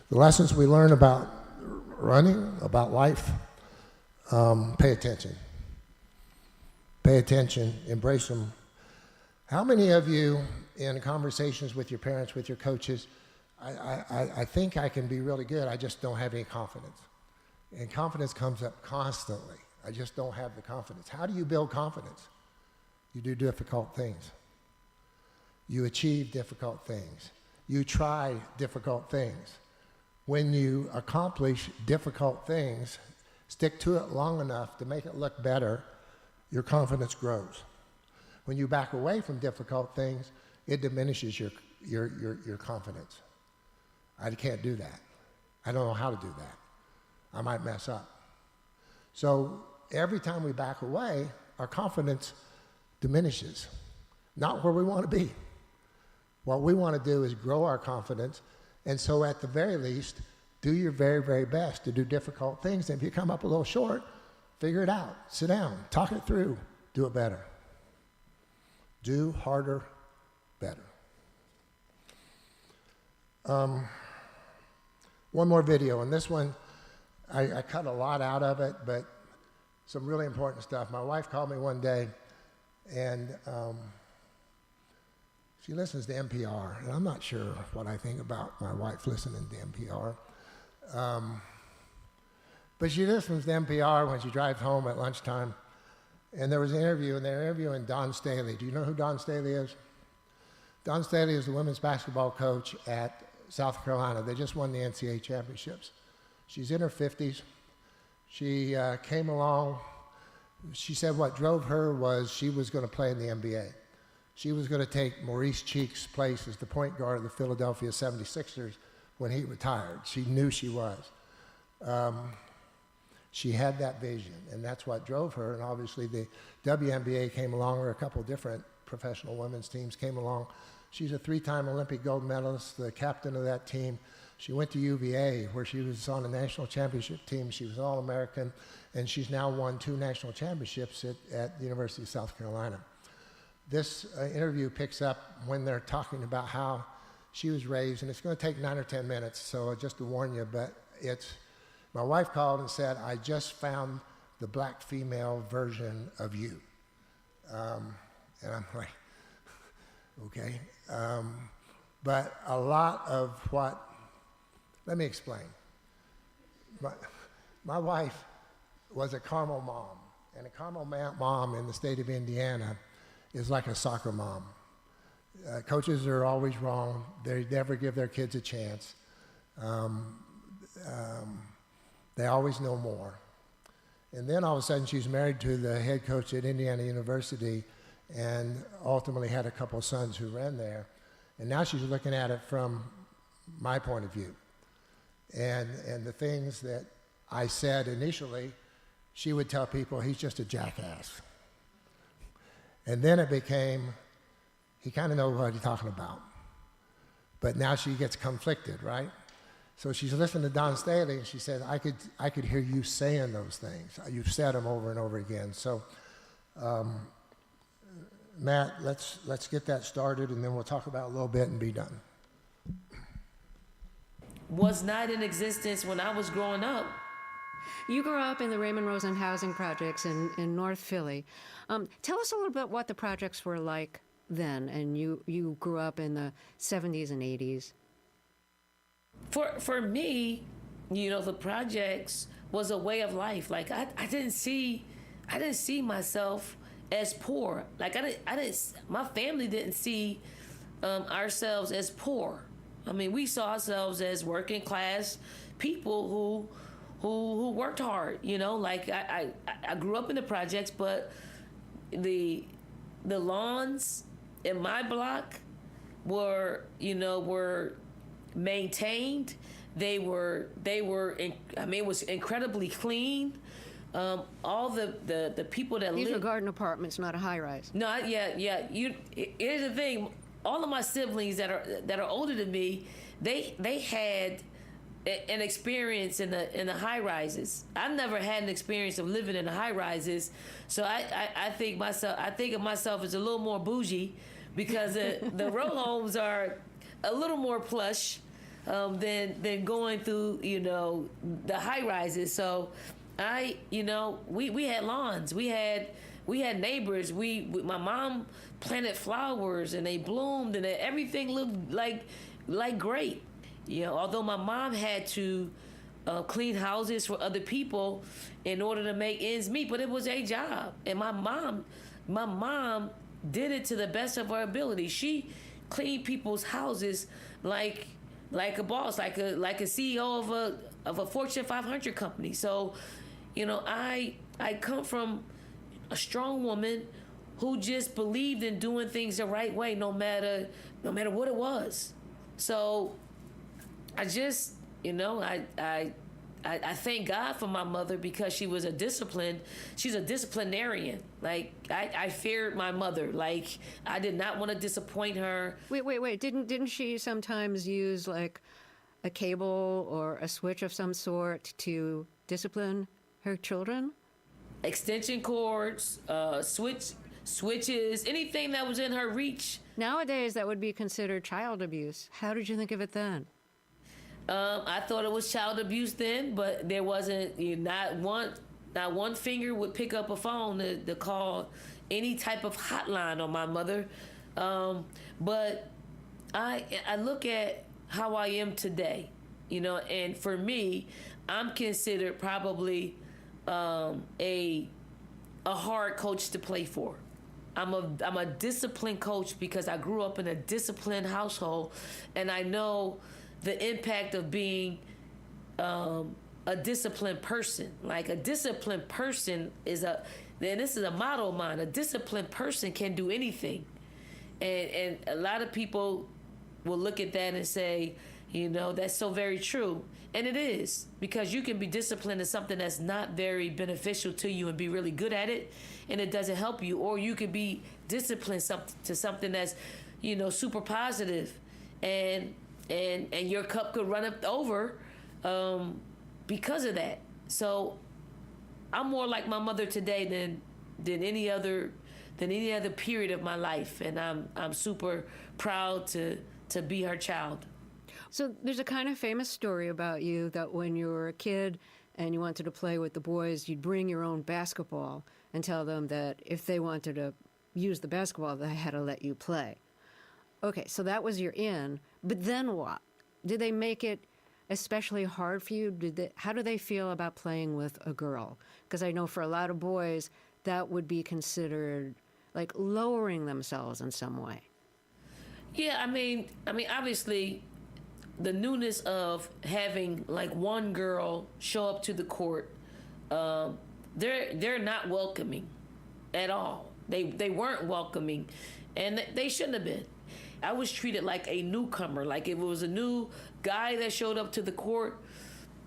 the lessons we learn about running, about life, pay attention. Pay attention, embrace them. How many of you in conversations with your parents, with your coaches, I think I can be really good, I just don't have any confidence. And confidence comes up constantly. I just don't have the confidence. How do you build confidence? You do difficult things. You achieve difficult things. You try difficult things. When you accomplish difficult things, stick to it long enough to make it look better, your confidence grows. When you back away from difficult things, it diminishes your confidence. I can't do that. I don't know how to do that. I might mess up. So every time we back away, our confidence diminishes. Not where we want to be. What we want to do is grow our confidence, and so at the very least, do your very, very best to do difficult things. And if you come up a little short, figure it out. Sit down, talk it through, do it better. Do harder, better. One more video, and this one, I cut a lot out of it, but some really important stuff. My wife called me one day, and she listens to NPR, and I'm not sure what I think about my wife listening to NPR. But she listens to NPR when she drives home at lunchtime, and there was an interview, and they're interviewing Dawn Staley. Do you know who Dawn Staley is? Dawn Staley is the women's basketball coach at South Carolina. They just won the NCAA championships. She's in her 50s. She came along. She said what drove her was she was going to play in the NBA. She was going to take Maurice Cheek's place as the point guard of the Philadelphia 76ers when he retired. She knew she was. She had that vision, and that's what drove her. And obviously the WNBA came along, or a couple different professional women's teams came along. She's a 3-time Olympic gold medalist, the captain of that team. She went to UVA, where she was on a national championship team. She was an All-American, and she's now won 2 national championships at the University of South Carolina. This interview picks up when they're talking about how she was raised, and it's going to take 9 or 10 minutes, so just to warn you, but my wife called and said, I just found the black female version of you. And I'm like, okay. But a lot of what, let me explain. My wife was a Carmel mom, and a Carmel mom in the state of Indiana is like a soccer mom. Coaches are always wrong. They never give their kids a chance. They always know more. And then all of a sudden she's married to the head coach at Indiana University and ultimately had a couple of sons who ran there. And now she's looking at it from my point of view. And the things that I said initially, she would tell people, he's just a jackass. And then it became, he kind of knows what he's talking about. But now she gets conflicted, right? So she's listening to Dawn Staley, and she said, I could hear you saying those things. You've said them over and over again. So, Matt, let's get that started, and then we'll talk about it a little bit and be done. Was not in existence when I was growing up. You grew up in the Raymond Rosen housing projects in North Philly. Tell us a little bit what the projects were like then, and you grew up in the 70s and 80s. For me, the projects was a way of life. Like I didn't see myself as poor. Like my family didn't see ourselves as poor. I mean, we saw ourselves as working class people who worked hard. Like I grew up in the projects, but the the lawns in my block were maintained. They were it was incredibly clean. All the people that These live. are garden apartments, not a high rise. No, yeah. Here's the thing. All of my siblings that are older than me, they had an experience in the high rises. I've never had an experience of living in the high rises, so I think of myself as a little more bougie, because the row homes are a little more plush than going through the high rises. So we had lawns, we had neighbors. My mom planted flowers and they bloomed and everything looked like great. Although my mom had to clean houses for other people in order to make ends meet, but it was a job. And my mom did it to the best of her ability. She cleaned people's houses like a boss, like a CEO of a Fortune 500 company. So, I come from a strong woman who just believed in doing things the right way, no matter what it was. So I just, I thank God for my mother, because she's a disciplinarian. Like, I feared my mother. Like, I did not want to disappoint her. Wait. Didn't she sometimes use like a cable or a switch of some sort to discipline her children? Extension cords, switches, anything that was in her reach. Nowadays, that would be considered child abuse. How did you think of it then? I thought it was child abuse then, but there wasn't. Not one finger would pick up a phone to call any type of hotline on my mother. But I look at how I am today, and for me, I'm considered probably a hard coach to play for. I'm a disciplined coach because I grew up in a disciplined household, and I know the impact of being a disciplined person. Like, a disciplined person this is a motto of mine. A disciplined person can do anything, and a lot of people will look at that and say, that's so very true. And it is, because you can be disciplined in something that's not very beneficial to you and be really good at it, and it doesn't help you. Or you could be disciplined to something that's, super positive, and your cup could run up over because of that. So I'm more like my mother today than any other period of my life, and I'm super proud to be her child. So there's a kind of famous story about you that when you were a kid and you wanted to play with the boys, you'd bring your own basketball and tell them that if they wanted to use the basketball, they had to let you play. Okay, so that was your in, but then what? Did they make it especially hard for you? How do they feel about playing with a girl? Because I know for a lot of boys, that would be considered like lowering themselves in some way. Yeah, I mean, obviously, the newness of having like one girl show up to the court, they're not welcoming at all. They weren't welcoming, and they shouldn't have been. I was treated like a newcomer. Like, if it was a new guy that showed up to the court,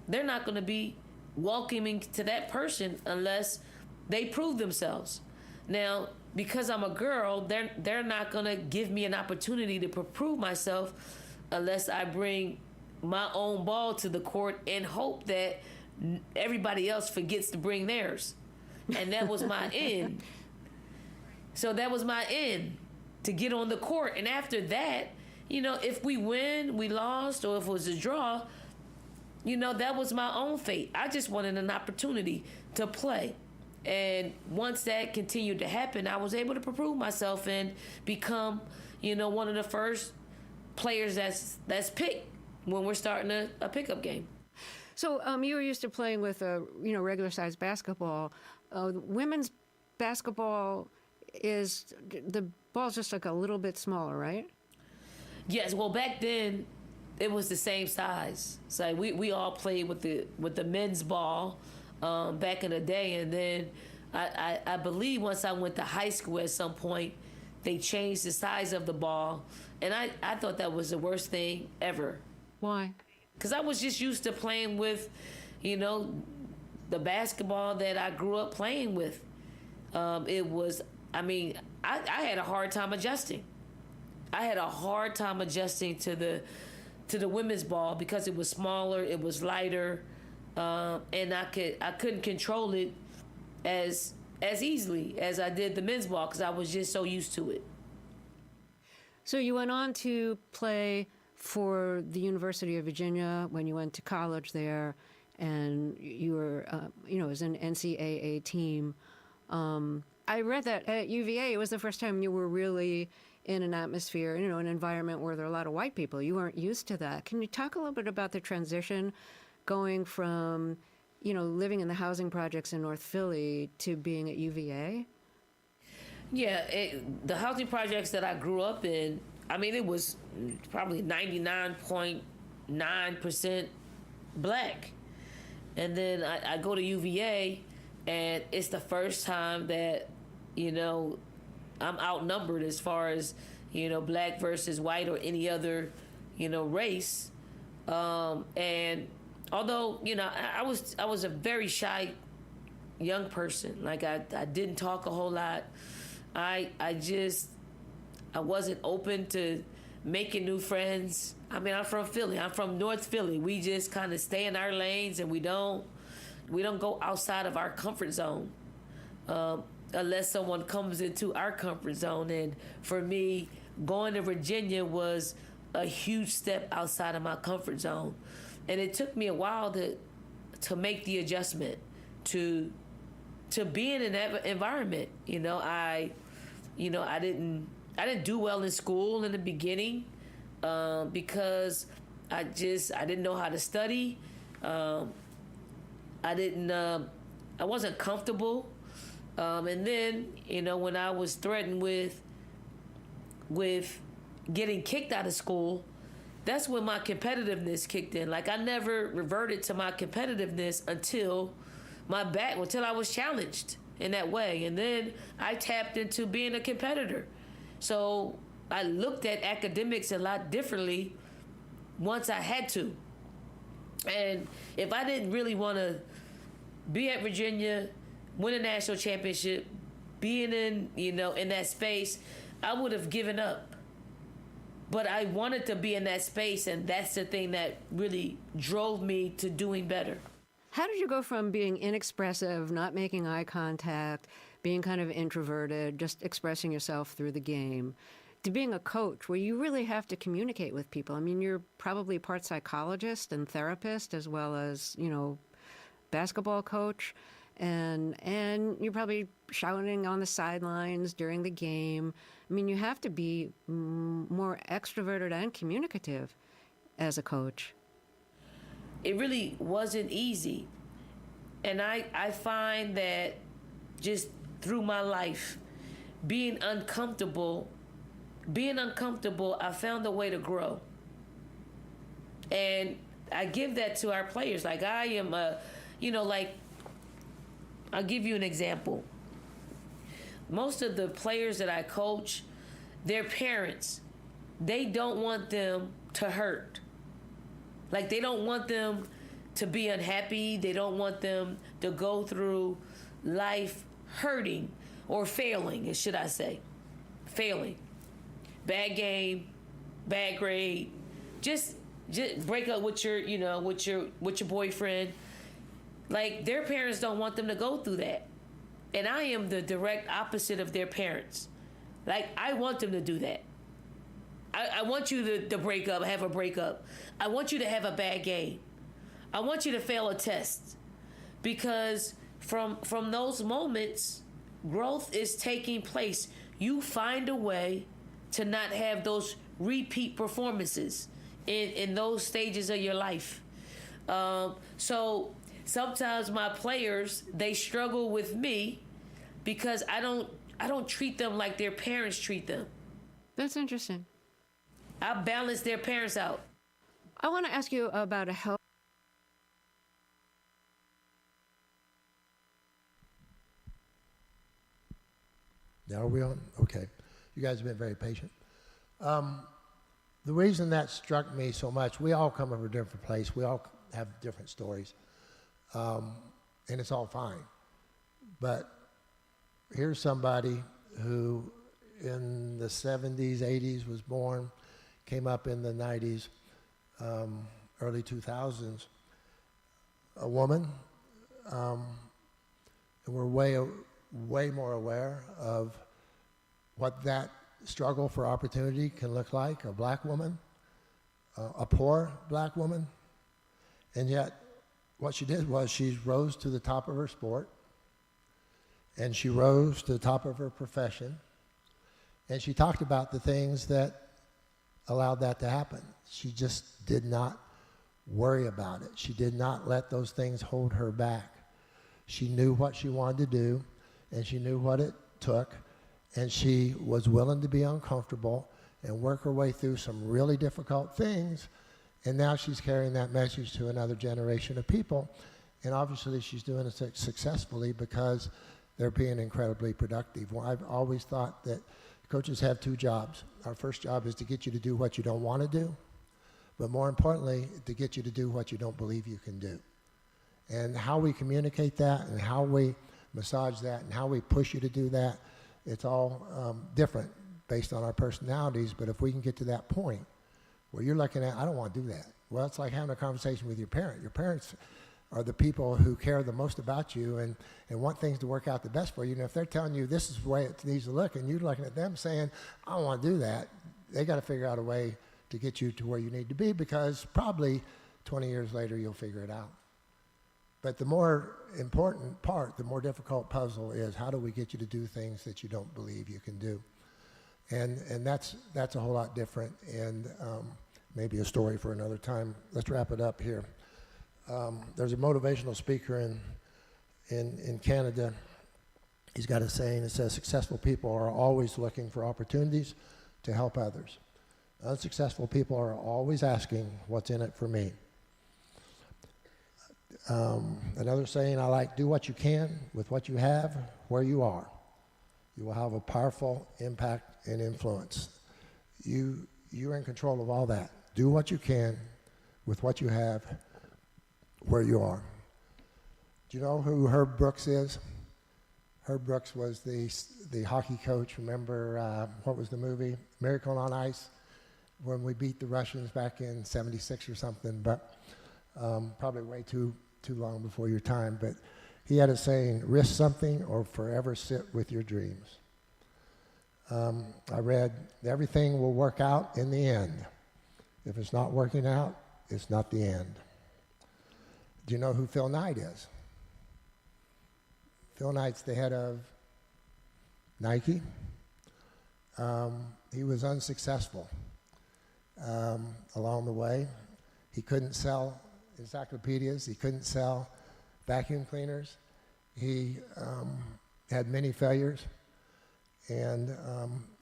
they're not going to be welcoming to that person unless they prove themselves. Now, because I'm a girl, they're not going to give me an opportunity to prove myself unless I bring my own ball to the court and hope that everybody else forgets to bring theirs. And that was my end. So that was my end, to get on the court. And after that, if we win, we lost, or if it was a draw, that was my own fate. I just wanted an opportunity to play. And once that continued to happen, I was able to prove myself and become, one of the first players that's picked when we're starting a pickup game. So you were used to playing with regular sized basketball. Women's basketball the ball's just like a little bit smaller, right? Yes. Well, back then it was the same size. So we all played with the men's ball back in the day, and then I believe once I went to high school at some point, they changed the size of the ball. And I thought that was the worst thing ever. Why? Because I was just used to playing with, you know, the basketball that I grew up playing with. It was, I mean, I had a hard time adjusting. I had a hard time adjusting to the women's ball because it was smaller, it was lighter, and I couldn't control it as easily as I did the men's ball because I was just so used to it. So you went on to play for the University of Virginia when you went to college there, and you were, you know, as an NCAA team. I read that at UVA, it was the first time you were really in an atmosphere, you know, an environment where there are a lot of white people. You weren't used to that. Can you talk a little bit about the transition going from, you know, living in the housing projects in North Philly to being at UVA? Yeah, the housing projects that I grew up in, I mean, it was probably 99.9% black. And then I go to UVA, and it's the first time that, you know, I'm outnumbered as far as, you know, black versus white or any other, you know, race. And although, you know, I was a very shy young person. Like I didn't talk a whole lot. I wasn't open to making new friends. I mean, I'm from Philly. I'm from North Philly. We just kind of stay in our lanes, and we don't go outside of our comfort zone unless someone comes into our comfort zone. And for me, going to Virginia was a huge step outside of my comfort zone. And it took me a while to make the adjustment to being in that environment. You know, I didn't do well in school in the beginning because I didn't know how to study. I wasn't comfortable. And then, you know, when I was threatened with getting kicked out of school, that's when my competitiveness kicked in. Like, I never reverted to my competitiveness until I was challenged in that way. And then I tapped into being a competitor. So I looked at academics a lot differently once I had to. And if I didn't really want to be at Virginia, win a national championship, being in that space, I would have given up. But I wanted to be in that space, and that's the thing that really drove me to doing better. How did you go from being inexpressive, not making eye contact, being kind of introverted, just expressing yourself through the game, to being a coach where you really have to communicate with people? I mean, you're probably part psychologist and therapist as well as, you know, basketball coach, and you're probably shouting on the sidelines during the game. I mean, you have to be more extroverted and communicative as a coach. It really wasn't easy. And I find that just through my life, being uncomfortable, I found a way to grow. And I give that to our players. Like, I am I'll give you an example. Most of the players that I coach, their parents, they don't want them to hurt. Like, they don't want them to be unhappy. They don't want them to go through life hurting or failing, should I say. Failing. Bad game, bad grade. Just break up with your boyfriend. Like, their parents don't want them to go through that. And I am the direct opposite of their parents. Like, I want them to do that. I want you to break up, have a breakup. I want you to have a bad game. I want you to fail a test. Because from those moments, growth is taking place. You find a way to not have those repeat performances in those stages of your life. So sometimes my players, they struggle with me because I don't treat them like their parents treat them. That's interesting. I balance their parents out. I want to ask you about a health. Now are we on? Okay. You guys have been very patient. The reason that struck me so much, we all come from a different place. We all have different stories. And it's all fine. But here's somebody who in the 70s, 80s was born, came up in the 90s, early 2000s, a woman, and we're way more aware of what that struggle for opportunity can look like, a black woman, a poor black woman, and yet what she did was she rose to the top of her sport, and she rose to the top of her profession, and she talked about the things that allowed that to happen. She just did not worry about it. She did not let those things hold her back. She knew what she wanted to do, and she knew what it took, and she was willing to be uncomfortable and work her way through some really difficult things, and now she's carrying that message to another generation of people, and obviously she's doing it successfully because they're being incredibly productive. Well, I've always thought that coaches have two jobs. Our first job is to get you to do what you don't want to do, but more importantly, to get you to do what you don't believe you can do. And how we communicate that and how we massage that and how we push you to do that, it's all different based on our personalities, but if we can get to that point where you're looking at, I don't want to do that. Well, it's like having a conversation with your parent. Your parents are the people who care the most about you and want things to work out the best for you. And if they're telling you this is the way it needs to look and you're looking at them saying, I don't want to do that, they got to figure out a way to get you to where you need to be, because probably 20 years later you'll figure it out. But the more important part, the more difficult puzzle is how do we get you to do things that you don't believe you can do? And that's a whole lot different, and maybe a story for another time. Let's wrap it up here. There's a motivational speaker in Canada. He's got a saying that says, successful people are always looking for opportunities to help others. Unsuccessful people are always asking, what's in it for me? Another saying I like, do what you can with what you have where you are. You will have a powerful impact and influence. You're in control of all that. Do what you can with what you have where you are. Do you know who Herb Brooks is? Herb Brooks was the hockey coach. Remember, what was the movie? Miracle on Ice, when we beat the Russians back in '76 or something, but probably way too long before your time. But he had a saying, risk something or forever sit with your dreams. I read, everything will work out in the end. If it's not working out, it's not the end. Do you know who Phil Knight is? Phil Knight's the head of Nike. He was unsuccessful along the way. He couldn't sell encyclopedias. He couldn't sell vacuum cleaners. He had many failures, and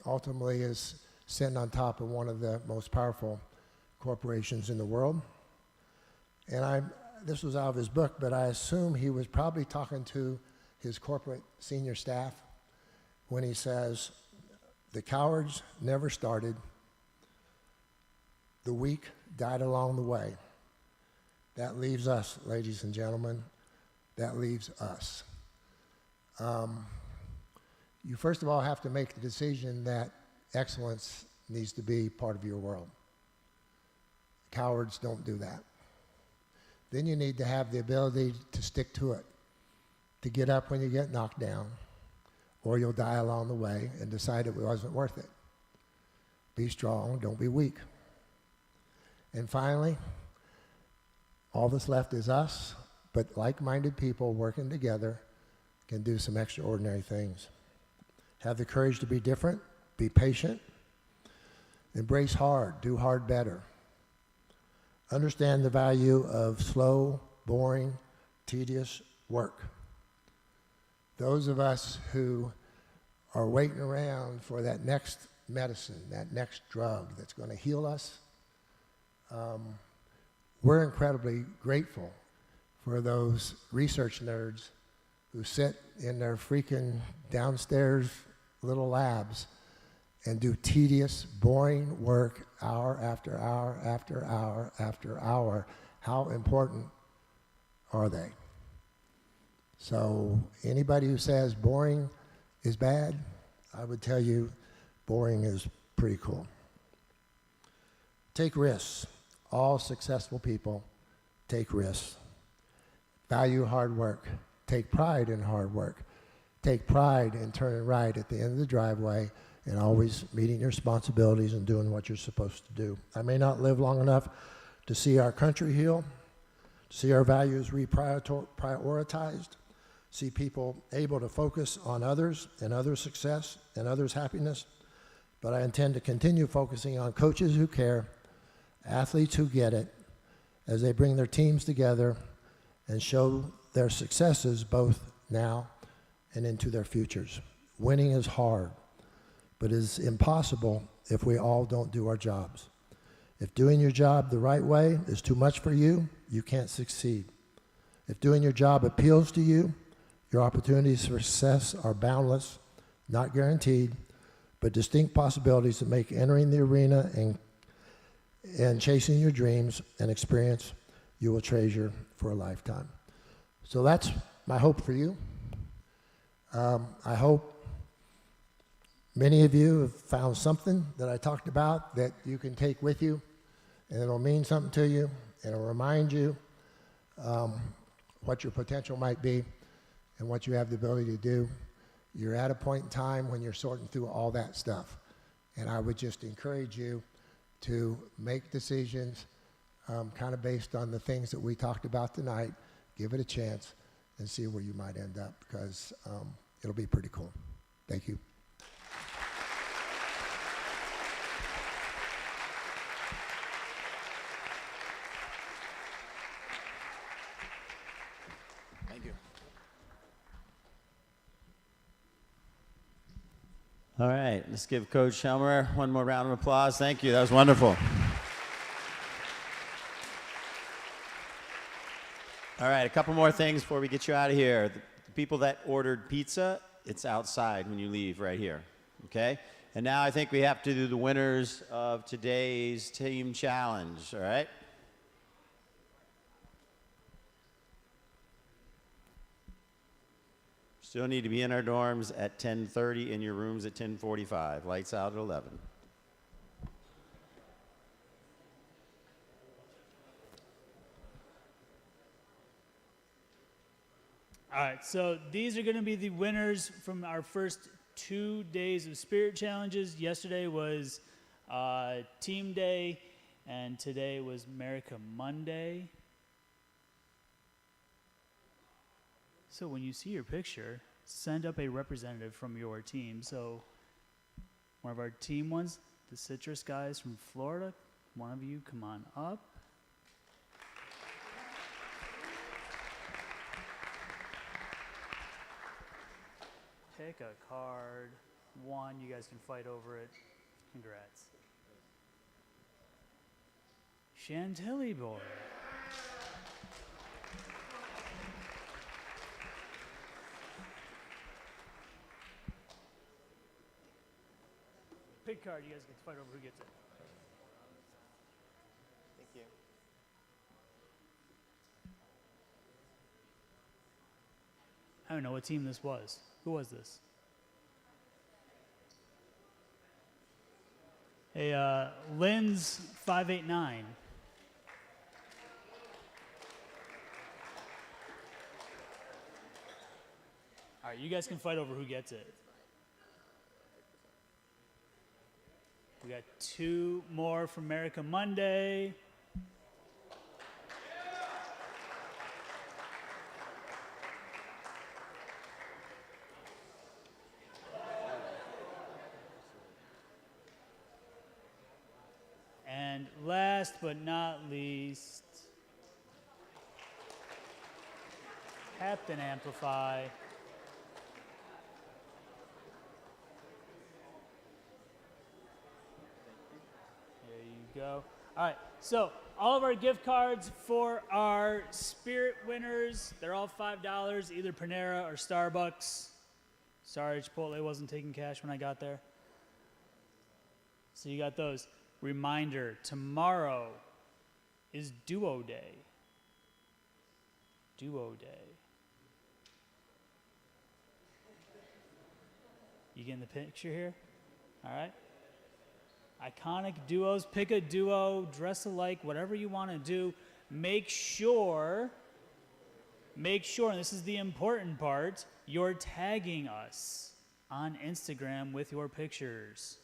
ultimately is sitting on top of one of the most powerful corporations in the world. And this was out of his book, but I assume he was probably talking to his corporate senior staff when he says, the cowards never started, the weak died along the way. That leaves us, ladies and gentlemen, that leaves us. You first of all have to make the decision that excellence needs to be part of your world. Cowards don't do that. Then you need to have the ability to stick to it, to get up when you get knocked down, or you'll die along the way and decide it wasn't worth it. Be strong, don't be weak. And finally, all that's left is us, but like-minded people working together can do some extraordinary things. Have the courage to be different, be patient, embrace hard, do hard better. Understand the value of slow, boring, tedious work. Those of us who are waiting around for that next medicine, that next drug that's going to heal us, we're incredibly grateful for those research nerds who sit in their freaking downstairs little labs and do tedious, boring work hour after hour after hour after hour, how important are they? So anybody who says boring is bad, I would tell you boring is pretty cool. Take risks. All successful people take risks. Value hard work. Take pride in hard work. Take pride in turning right at the end of the driveway and always meeting your responsibilities and doing what you're supposed to do. I may not live long enough to see our country heal, to see our values reprioritized, see people able to focus on others and others' success and others' happiness, but I intend to continue focusing on coaches who care, athletes who get it, as they bring their teams together and show their successes both now and into their futures. Winning is hard, but is impossible if we all don't do our jobs. If doing your job the right way is too much for you, you can't succeed. If doing your job appeals to you, your opportunities for success are boundless, not guaranteed, but distinct possibilities that make entering the arena and chasing your dreams an experience you will treasure for a lifetime. So that's my hope for you. I hope many of you have found something that I talked about that you can take with you, and it'll mean something to you, and it'll remind you what your potential might be and what you have the ability to do. You're at a point in time when you're sorting through all that stuff, and I would just encourage you to make decisions kind of based on the things that we talked about tonight. Give it a chance and see where you might end up, because it'll be pretty cool. Thank you. Thank you. All right, let's give Coach Helmer one more round of applause. Thank you, that was wonderful. All right, a couple more things before we get you out of here. The people that ordered pizza, it's outside when you leave right here, okay? And now I think we have to do the winners of today's team challenge, all right? Still need to be in our dorms at 10:30, in your rooms at 10:45. Lights out at 11. All right, so these are going to be the winners from our first 2 days of spirit challenges. Yesterday was Team Day, and today was America Monday. So when you see your picture, send up a representative from your team. So one of our team ones, the Citrus guys from Florida, one of you come on up. Pick a card. One, you guys can fight over it. Congrats. Chantilly boy. Pick card, you guys get to fight over who gets it. Thank you. I don't know what team this was. Who was this? Hey, Lynn's 589. All right, you guys can fight over who gets it. We got 2 more from America Monday. And last but not least, Captain Amplify. There you go. All right, so all of our gift cards for our Spirit winners, they're all $5, either Panera or Starbucks. Sorry, Chipotle wasn't taking cash when I got there. So you got those. Reminder, tomorrow is Duo Day. Duo Day. You getting the picture here? All right. Iconic duos. Pick a duo, dress alike, whatever you want to do. Make sure, and this is the important part, you're tagging us on Instagram with your pictures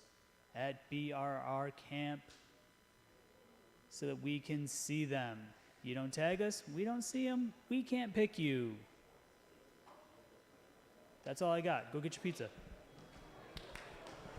at BRR Camp so that we can see them. You don't tag us, we don't see them, we can't pick you. That's all I got. Go get your pizza.